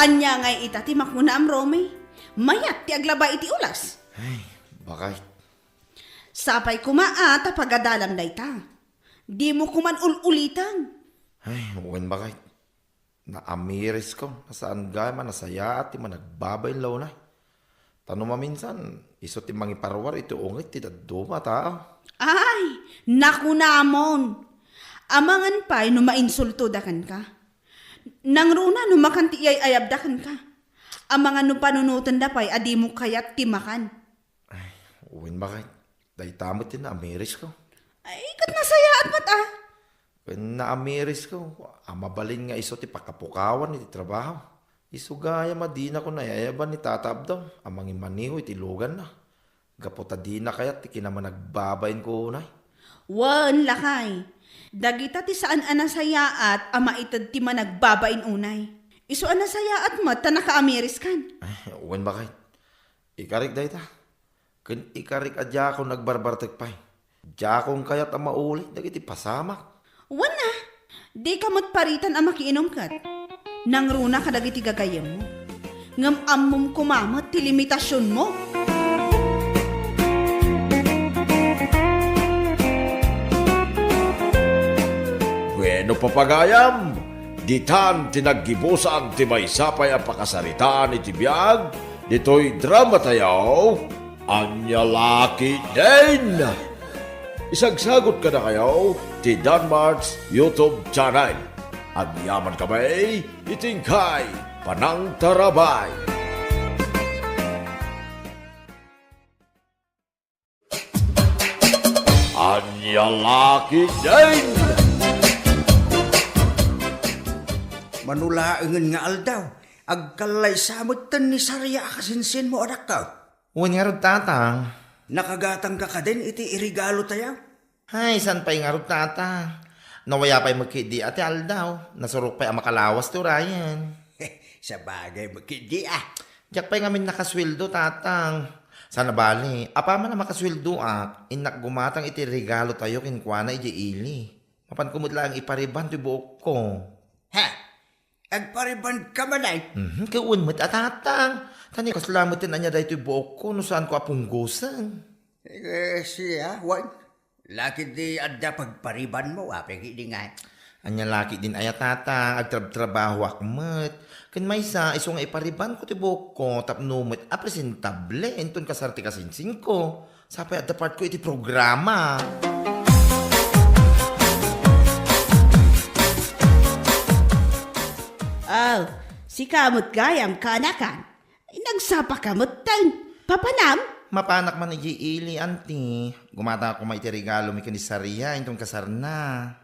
Anya ngay itati makuna am Rome. Mayat ti aglaba iti ulas. Ay, bakay. Sapay kumaata pagadalam dayta. Di mo kuman ulitan. Ay, uwan bakay. Naamiris ko. Nasaan gaya man nasaya at ti managbabay law na. Tanong maminsan, iso ti mangiparwar iti ungit ti daduma tao. Ay, nakunamon. Amangan pa'y numainsulto dakan ka. Nang runa numakanti ay ayabdakan ka. Amangan no panunutan da pa'y adi mo kayat timakan. Ay, uwan bakay. Dahil tamot din naamiris ko. Ay, kat nasaya at mata. Kung naamiris ko, mabalin nga iso ti pakapukawan iti trabaho. Iso gaya madina ko na yayaban ni tatabdaw. Amang imaniho iti lugan na. Gapota di na kaya ti kinaman nagbabayin ko unay. Wan lakay. Dagita ti saan anasayaat ama itad ti managbabain unay. Iso anasayaat mo ta nakaamiris kan. Ay, uwan bakay. Ikarik dahi ta. Kun ikarik adya ako nagbarbartek pa'y. Dya akong kayat ang mauli. Dagiti pasamak. Wan na. Di ka mo't paritan ang makiinom kat. Nang runa ka dagiti gagayam mo. Ngam amom kumamat ti limitasyon mo. Bueno papagayam, ditan tinaggibusan ti maysapay ang pakasaritaan iti biyag, dito'y drama tayaw, Anya Laki din! Isagsagot ka na kayo ti Danmarks YouTube channel. Agyaman kamay, itingkay, panang tarabay. Anya Laki din! Manulaangan nga aldaw, agkalay samutan ni Sarya akasinsin mo anak ka. Uwan nga rod tatang. Nakagatang ka ka din iti irigalo tayo. Ay, san pa'y nga rod tatang. Nawaya pa'y magkidi ati aldaw. Nasurok pa'y ang makalawas to Ryan. Sa bagay makindi ah. Diyak pa'y ngamin nakasweldo tatang. Sana bali, apa man na makasweldo inak gumatang iti regalo tayo kinkwana iti ili. Mapan kumudla ang ipariban ti buok ko. Ha? Agpariban ka man ay. Kaun mo't atatang. Tani kaslamutin na niya dahil iti buok ko no saan ko apunggusan. Siya, wan. Laki di adda pagpariban mo, apeng hindi nga. Anya laki din aya tatang, agtrabaho akmet. Kan may isa, iso nga ipariban ko ti buok ko, tapno mo't apresentable, enton kasarti kasinsin ko. Sapay at part ko iti programa. Oh, si kamot gayam kanakan. Nagsapa kamot tan. Papanam? Mapanak man iti ili, anti. Gumata ako may iti regalo mi kanisariya, enton kasarna.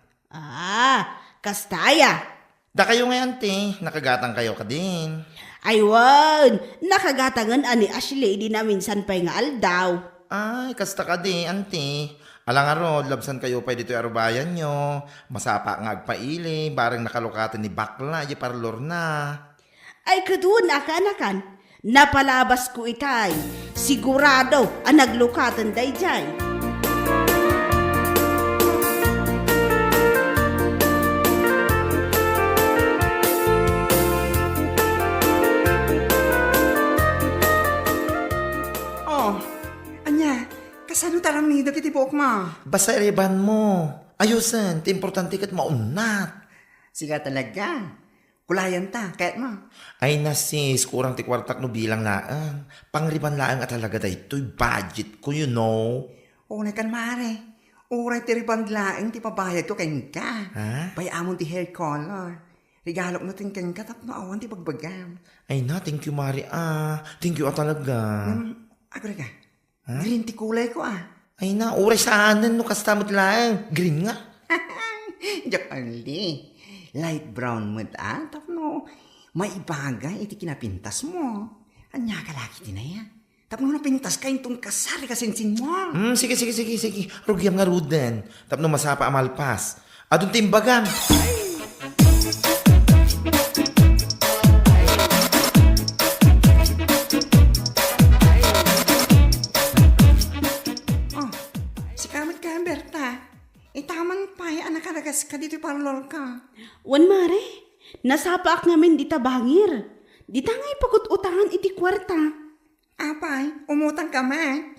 Kastaya. Da kayo nga, auntie. Nakagatang kayo ka din. Aywan, nakagatangan ani Ashley di na minsan pa'y nga aldaw. Ay, kasta ka din, auntie. Alang arod, labsan kayo pa dito arubayan nyo. Masapa nga agpaili, barang nakalukatan ni bakla, di parlor na. Ay kadun akanakan, napalabas ko itay. Sigurado ang naglukatan day jay. Kasano talang ni dagiti buok ma? Basta iban mo. Ayusan, ti importante kat maunat. Siga talaga. Kulayan ta, kahit ma. Ay nasis, kurang ti kwartak no bilang laang. Pangriban laang at talaga da ito'y budget ko, you know. O na kan mare. Uray ti ribandlaeng ti pabayad ko kain ka. Ha? Bayamon ti hair color. Regalo mo tin ken ka tapno awan ti bagbagam. Ay na, thank you, Mari. Thank you talaga. Agre ka. Green ti kulay ko Ay na, uray saanan no, kastamot lang. Green nga. Jakali. Light brown mo tapno may ibagay iti kinapintas mo. Anya ka laki ti na yan. Tapno napintas ka itong kasari kasinsin mo. Sige. Rugyam nga ruden. Tapno masapa amalpas. Adun timbagam. Si Kamit ka, Berta. Itaman pa, anak karagas ka dito parlor ka. Wan mare, nasapaak ngamin dita bangir. Dita nga ipagut-utangan iti kwarta. Apay, umutang ka man.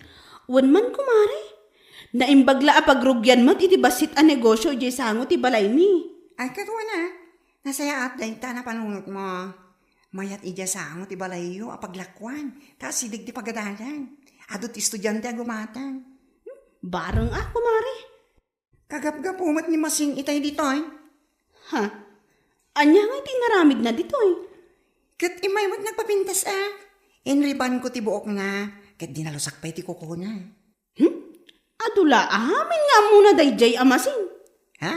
Wan man kumare. Naimbagla a pagrugyan mat iti basit a negosyo di sango ti balay mi. Ay, katwa na. Nasaya at dahil na panunot mo. Mayat ija sa amo ti balayo apaglakwan. Taas sidig ti pagadalan. Adot estudyante agumatang. Barang kumare. Kagap-gapumat ni Masing itay ditoy. Ha? Anya nga iti naramid na ditoy. Kat imay mo't nagpapintas Inriban ko ti buok nga. Kat dinalusak pa iti kuko na. Adula amin nga muna dayjay amasin. Ha?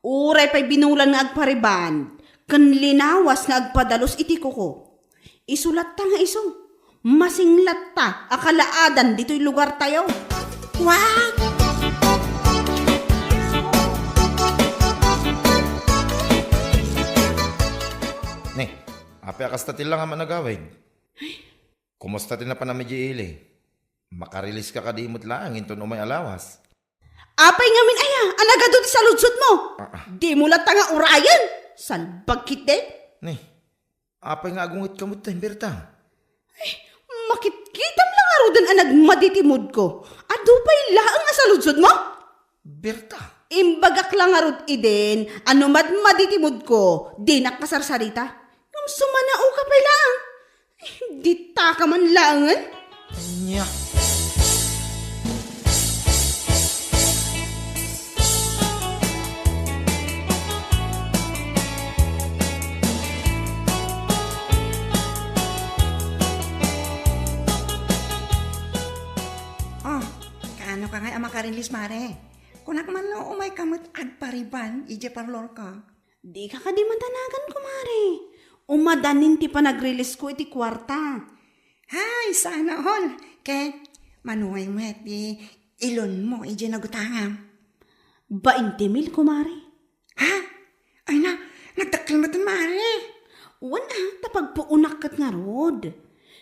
Uray pa'y binulan nga agpariban. Kan linawas nga agpadalos iti kuko. Isulat ta nga iso. Masinglat ta. Akalaadan dito'y lugar tayo. What? Ne, api akastatil lang ang managawid. Kumusta tin na pa na medyo ili? Makarilis ka kadimot lang, into no may alawas. Apay ngamin aya, anagado ti saludsod mo. Di mo lata nga urayan. Salbag kite. Ne, apay nga agungit kamot tayo, Berta. Makitkitam lang arudan ang nagmaditimod ko. Adupay laang nga saludsod mo. Berta? Imbagak lang arud iden, ano maditimod ko, di nakasarsarita. Nung sumanao ka pa lang. Di ta ka man langan. Anya. Kaano ka nga makarilis mare? Kunak man no umay kamot agpariban, ije parlor ka. Di ka kadimantanagan, kumare. Umadanin ti panag-release ko iti kwarta. Hay, sana all. Kaya manuhay mo di ilon mo, ije nagutangam. 20,000, kumare. Ha? Ay na, nagdakil mo mare. Wana, tapagpuunak kat nga rod.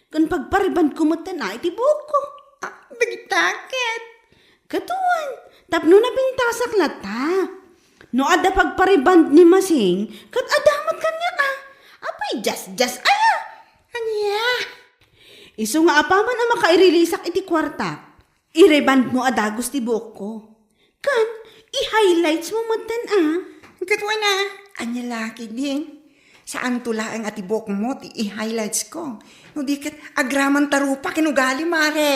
Kan pagpariban kumata na iti buhok ko. Bigtakit. Katuan, tapno na pintasak lata. No ada pagpariband ni Masing, kat adamat kanya ka. Apay, just aya. Anya? Iso nga apaman ang makairilisak iti kwarta. Ireband mo adagos ti buhok ko. Kan, i-highlights mo matan Katwa na, anya laki din. Saan tula ang atibok mo, ti i-highlights ko. No di kat agraman tarupa kinugali mare.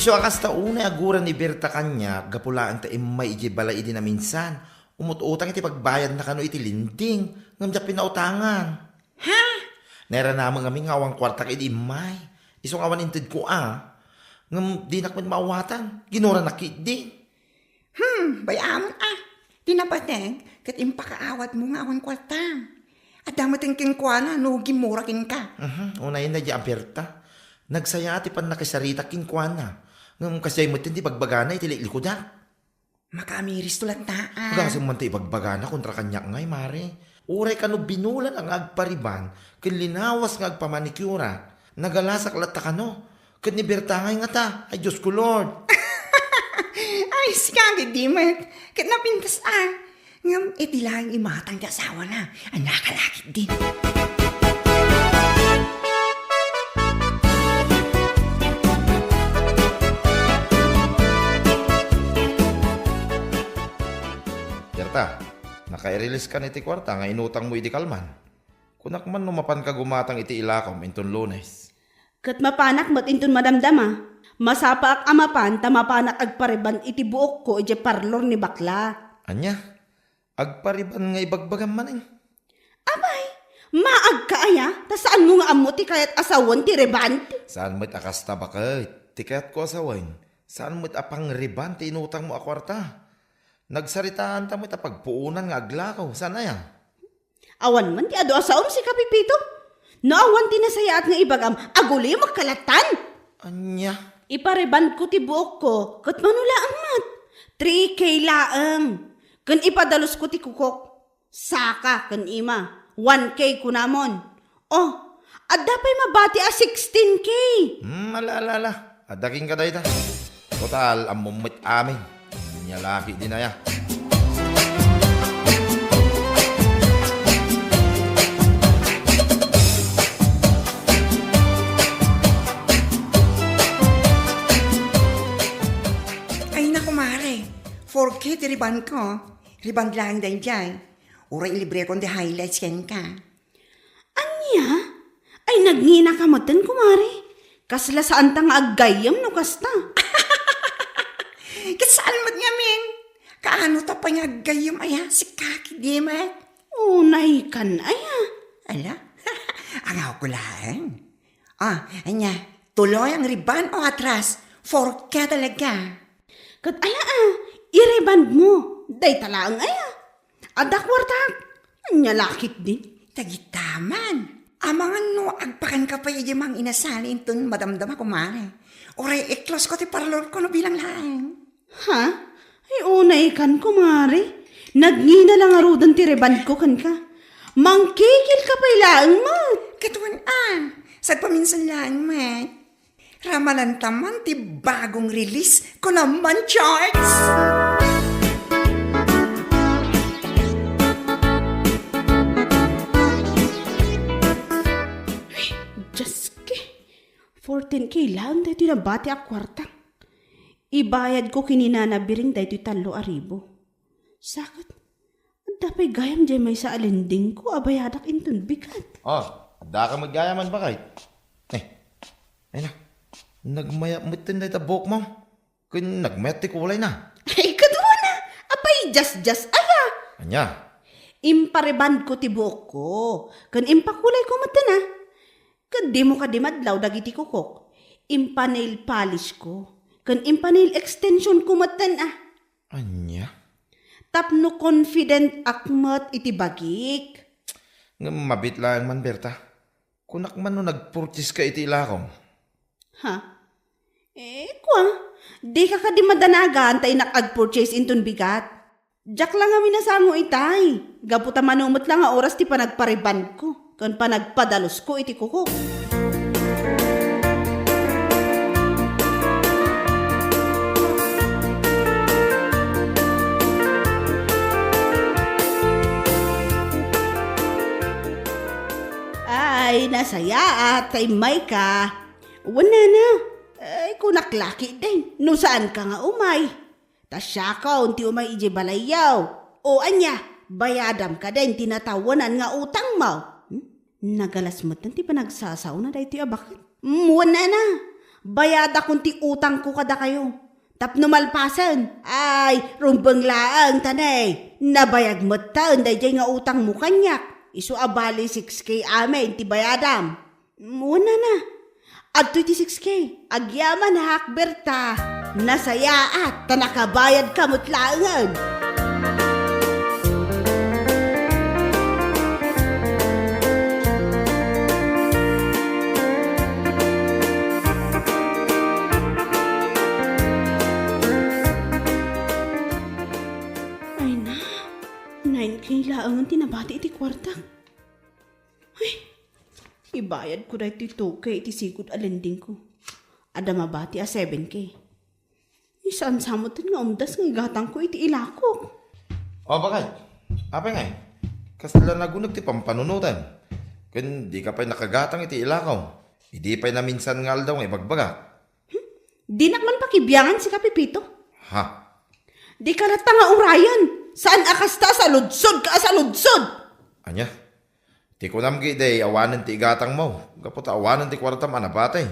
Iso akas tauna aguran ni Berta kanya, gapulaan ta imay iji balay idi na minsan. Umututang iti pagbayad na kano iti linding, ngamdya pinautangan. Ha? Nera naman kami ngawang kwarta iti imay. Iso ngawan inted ko ngam di nakman maawatan, ginura nakidi. Bayaman Tinapateng, kat impakaawat mo nga awan kwarta. At damating kinkwana, no gimurakin ka. Unayin na di ang Berta. Nagsaya ati pan nakisarita kinkwana. Ngam kasi mo hindi pagbagana iti likoda. Makamiris tulat na Kasi mo ti ipagbagana kontra kanya ngay mare. Uray ka no binulan ang agpariban, kin linawas nga agpamanikyura. Nagalasak lata ka no. Kat ni Berta ngay nga ta. Ay Diyos ko Lord. Ay, sikagad di mat. Kat napintas Ngam, itilang imatang di asawa na. Ang nakalakit din. Berta, naka-release ka niti kwarta nga inutang mo iti kalman. Kunak man numapan ka gumatang iti ilakom inton Lunes. Kat mapanak mat inton madamdama. Masapa ak amapan, tamapanak agpariban iti buok ko iti parlor ni bakla. Anya, agpariban nga ibagbagan man eh. Abay, maag ka aya, ta saan mo nga amo ti kayat asawan ti rebant? Saan mo't akasta bakit? Tikat ko asawain. Saan mo't apang riban ti inutang mo akwarta? Nagsaritaan ta mo't apagpuunan nga aglakaw. Saan na yan? Awan man ti ado asaom si Kapipito. Naawan ti nasaya at nga ibagam, aguli magkalatan. Anya, Ipareban ko ti buok ko, kat manula ang mat. 3K laang. Kan ipadalos ko ti kukok. Saka kan ima. 1K kunamon. Oh, at dapay mabati a 16K. Alala. Adaking ka dahi ta. Total, amumit amin. Nyalaki din na ya. Ay naku mare, 4K ti riban ko. Riban lang dahil dyan. Uray ilibre ko di highlights ken ka. Anya? Ay nagngina ka matan kumari. Kasla saan ta nga aggayam no kasta. Kasaan mat nga min? Kaano ta pa nga gayam aya si kaki di mat? Unay kan aya. Ala, ang ako lang. Anya, tuloy ang riban o atras? 4K talaga. Kat aya ireband mo. Day talaang aya. Adak wartak. Anya lakit din. Tagitaman. Amangan no, agpakan ka pa yung mang inasalin ton madamdama ko mare. Oray, iklos ko ti parlor ko no bilang lang. Ha? Ay unay kan kumari. Nagngina lang arudan ti reband ko kan ka. Mangkikil ka pa ilaang mo. Katuan sagpaminsan lang mat. Ramalan taman ti bagong release ko naman, Charles. Diyos ke. 14K lang dahito na bati ak kwarta. Ibayad ko kininanabiring dahito 3,000. Sakit. Dapay gayam dyan may sa alinding ko abayadak inton bigat. Da ka maggayaman ba kahit? Ay na. Nagmaya mutin dahil tabok mo. Kung nagmayat ti kulay na. Ay kadwa na. Apay just aya. Anya, Impareband ko ti buok ko. Kan impakulay ko mata na. Kan di mo ka di madlaw dagiti kukok. Impanail polish ko. Kan impanail extension ko mata na. anya. Tapno confident akmat iti bagik. Nga mabit lang man, Berta. Kunak man no nagpurchase ka iti ilakom. Ha? Kwa. Di ka di madanagan tayo nakag-purchase inton bigat. Jack lang kami nasango itay. Gaputa manumot lang nga oras ti panagpariban ko. Kan panagpadalos ko iti kuko. Ay, nasaya at kay Maika. Wala na. Ay, kunaklaki din. No saan ka nga umay? Tasya ka, unti umay iji balayaw. O anya, bayadam ka din, tinatawanan nga utang mo. Nagalas mo ti panagsasaw na dahi ti bakit? Wala na. Bayada kunti utang ko kada kayo. Tapno malpasan. Ay, rumbang laang tanay. Nabayag mo taon dahi nga utang mo kanyak. Isu abali 6K amin, ti bayadam. Muna na. At 26K, agyaman hakberta. Nasaya at tanakabayad ka mutlaangan. Ay na, 9K laangan tinabati iti kwarta. Ay, ibayad ko dahil iti 2K iti sigod alending ko. Ada mabati a 7K. Isaan samutin nga umdas nga gatang ko iti ilakok. Bakit? Apa nga eh? Kasala nagunag ti pampanunutan. Kung di ka pa'y nakagatang iti ilakaw. Hindi pa'y na minsan ngal daw nga ibagbaga. Di nakman pakibiyangan si Kapipito. Ha? Di ka nata nga urayan. Saan akasta sa ludsod ka sa ludsod? Anya? Ti kunam day, awanan ti igatang mo. Kapot awanan ti kwartam anabate.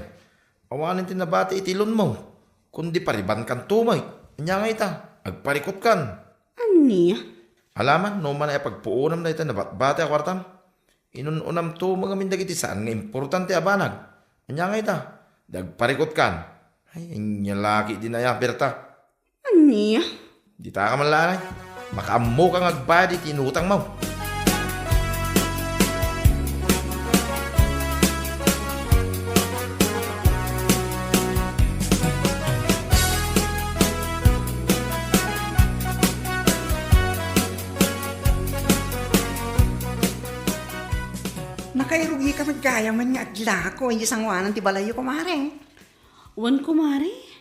Awanan ti nabate itilon mo. Kundi pariban kan tumay. Anya nga ita, agparikot kan. Aniya? Alaman, no man ay pagpuunam na ita nabate a kwartam. Inununam to mga mindag iti saan nga importante abanag. Anya nga ita, dagparikot kan. Ay, anya laki din na yan, Berta. Aniya? Di ta ka man lanay. Makaammo kang agbayad iti inutang mo. Nakairugi ka magkaya man nga agla ko, yung isang wanan ti balayo kumare. Wan kumari?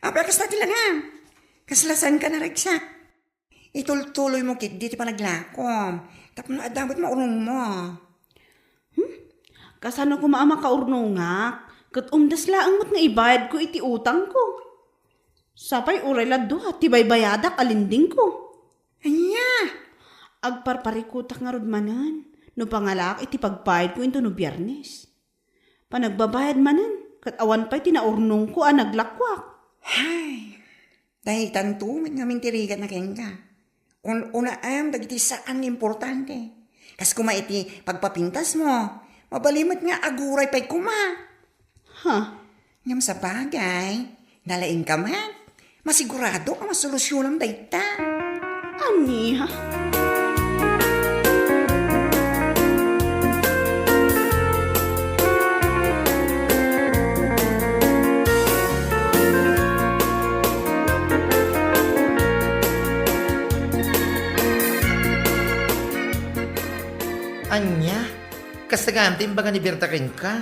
Apel kas tila nga. Kaslasan ka na ragsak. Itultuloy mo kit, di ti panaglakom. Tapos na adamot maurong mo. Kasano ko maama kaurnungak? Kat umdas laang mo't nga ibayad ko iti utang ko. Sapay uray lado at tibay bayadak alinding ko. Anya? Agparparikutak nga rodmanan. No pangalak iti pagbayad ko into no biyernes. Panagbabayad manan. Kat awan pa'y tinaurnong ko naglakwak. Hay, dahil tanto, nga mintirigat na kenga. Una am, dagiti saan importante. Kas kuma iti pagpapintas mo, mabalimat nga aguray pa'y kuma. Ha? Ngam sa bagay, nalaing ka man, masigurado ka masolusyonan dayta. Ani ha? Anya, kasagante baga ni Berta ken ka?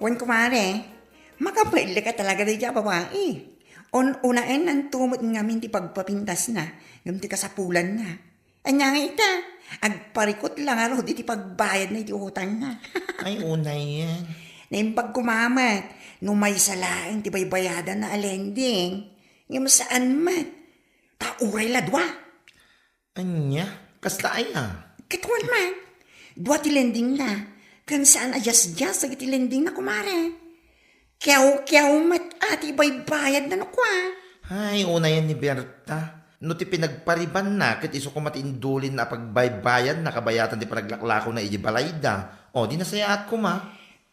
Wan kumare, makapaili ka talaga di dya babae. Unaen ng tumot nga minti pagpapintas na, ngam ti kasapulan na. Anya nga ita, agparikot lang aro di ti pagbayad na iti utang na. Ay, unay yan. Naimbag kumamat, no may salaing ti baybayadan na alending. Ngam saan mat, tauray ladwa. Anya, kasta ay Katuan man, dua ti lending na, kan saan ajas-jas sa ti lending na kumare. Kiyaw mat ati baybayad na no kwa. Ay, unay yan ni Berta. No ti pinagpariban na, kat iso ko matindulin na pagbaybayan na kabayatan ti panaglaklako na ijibalayda. O, di nasayaat ko ma.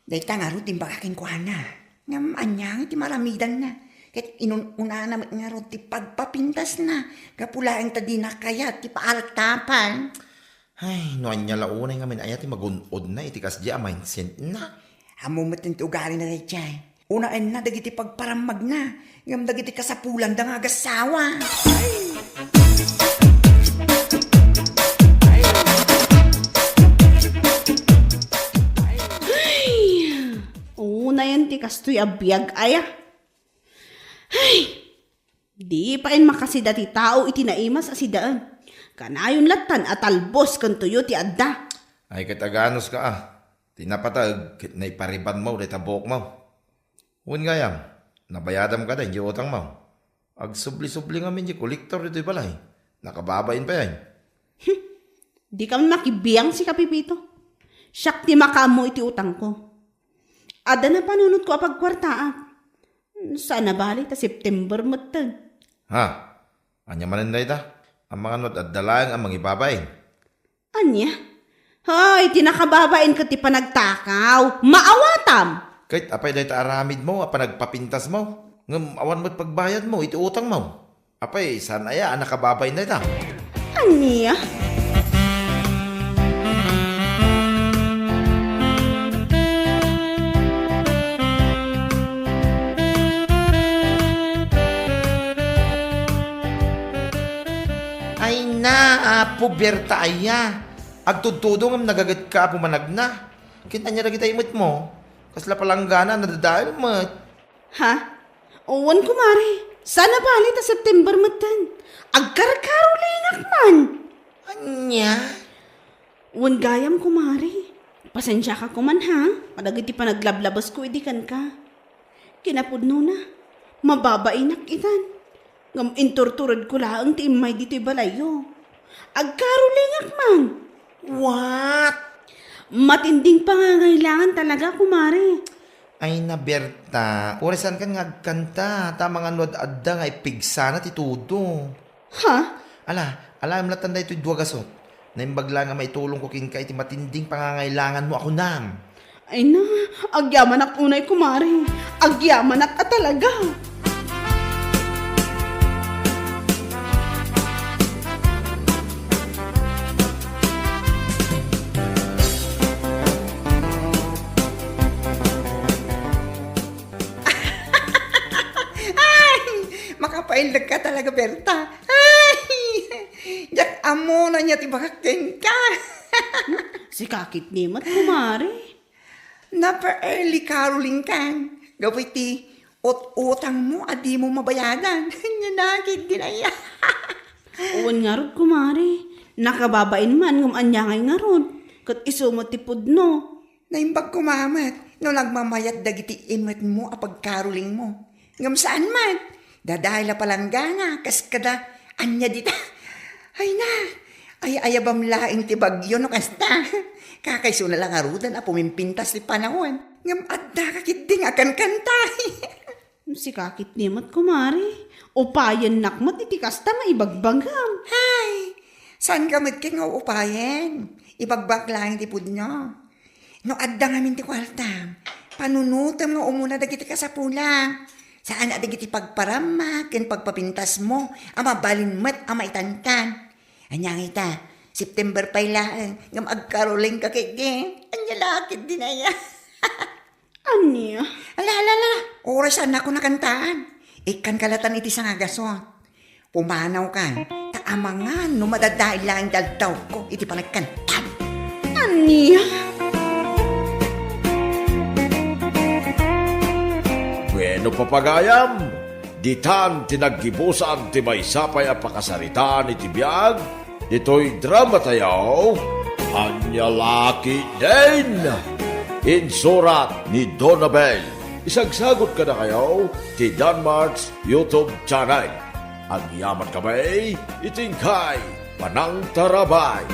Dahil nga ro timbakakin ko na. Ngam anyang ti maramidan na. Kat inununa naman nga ro ti pagpapintas na. Kapulaang tadi na kaya ti paaltapan. Ay, no anya launay nga min ayat ti magunod na iti kasdi a mindset na. Amo matin ti ugali na dayjay. Unaan na dagiti pagparamag na. Ngam dagiti kasapulan da nga agasawa. Oo na yan ti kastoy abiyag aya. Ay! Di pa in makasida ti tao iti naimas asidaan. Kanayon latan at talbos kan tuyo ti adda. Ay, kataganos ka Tinapatag, kit na ipariban mo, di tabok mo. Huwag gayam, nabayadam ka din, di utang mo. Ag subli-subli nga min, di kolektor dito balay. Nakababain pa yan. Di ka makibiyang si Kapipito. Siyak ti makamo iti utang ko. Ada na panunod ko apag kwartaan. Saan na bali ta September matan. Ha? Anya manin na ita? Ang mga not at dalang ang mga ibabain. Anya? Hoy, tinakababain ka ti panagtakaw. Maawatam! Kahit apay dahi ta aramid mo, apa nagpapintas mo. Ngam awan mo't pagbayad mo, iti utang mo. Apay, saan aya, nakababain na ita? Anya? Ay na, puberta aya. Agtudtudo ngam nagagat ka pumanag na. Kita niya lagi tayo mo. Kasla palanggana, nadadaan mo. Ha? Uwan kumari. Sana bali ta September matan. Agkarkaro lingak man. Anya? Uwan gayam kumari. Pasensya ka kuman ha. Padagiti pa naglablabas ko idikan ka. Kinapudno na. Mababainak itan. Ngam inturturad ko laang ti imay dito'y balayo. Agkarulingak man. What? Matinding pangangailangan talaga, kumare. Ay na Berta, orasan kan nga agkanta, tama nga nuad adda nga ipigsana ti tudo. Ha? Alam latan da ito'y dua gasot. Naimbagla nga maitulong ko kin ka iti matinding pangangailangan mo ako nam. Ay na, agyaman ak unay, kumare. Agyaman ak talaga. Makapailag ka talaga, Berta. Ay! Jak amo na niya tibakakin ka. Si kakit nimat, kumare. Napa-early caroling kan. Gawin ti utang mo at di mo mabayadan. Nanakit din ay. Uwan nga rod, kumare. Nakababain man ngam anyangay nga rod. Kat isumot ti pudno. Naimbag kumamat. No nagmamayat dagiti imit mo apag caroling mo. Ngam saan man. Dadahil na palanggana. Kaskada. Anya dita. Ay na. Ay ayabam laing ti bagyo no kasta. Kakaiso na lang arudan a pumimpintas ti panahon. Ngam adda kakit akan kanta. Si kakit nimat, kumare. Upayan nakmat iti kasta maibagbagam. Hay, saan gamit ka nga upayen? Ibagbak lang ti pudno. No adda nga min ti kwarta. Panunutam nga umuna dagiti ka sa pula. Saan dagiti pagparama ken pagpapintas mo. Ama balinmet ama itantan. Anyang ita, September pa ilaan. Ngam agkaroling ka kiki. Anya lakit din aya. Anya? Ala. Orasan na ako nakantaan. Ikan kalatan iti sa ngagasot. Pumanaw kan. Taamangan no madadail lang daltaw ko. Iti panagkantan. Anya? Bueno papagayam, ditan tinaggibusan ti maysapay a pakasaritaan iti biag, dito'y drama tayo, Anya Laki din! Insurat ni Donabel. Isagsagot ka na kayo ti Danmarks YouTube channel. Ang yaman kamay, itingkay, panang tarabay.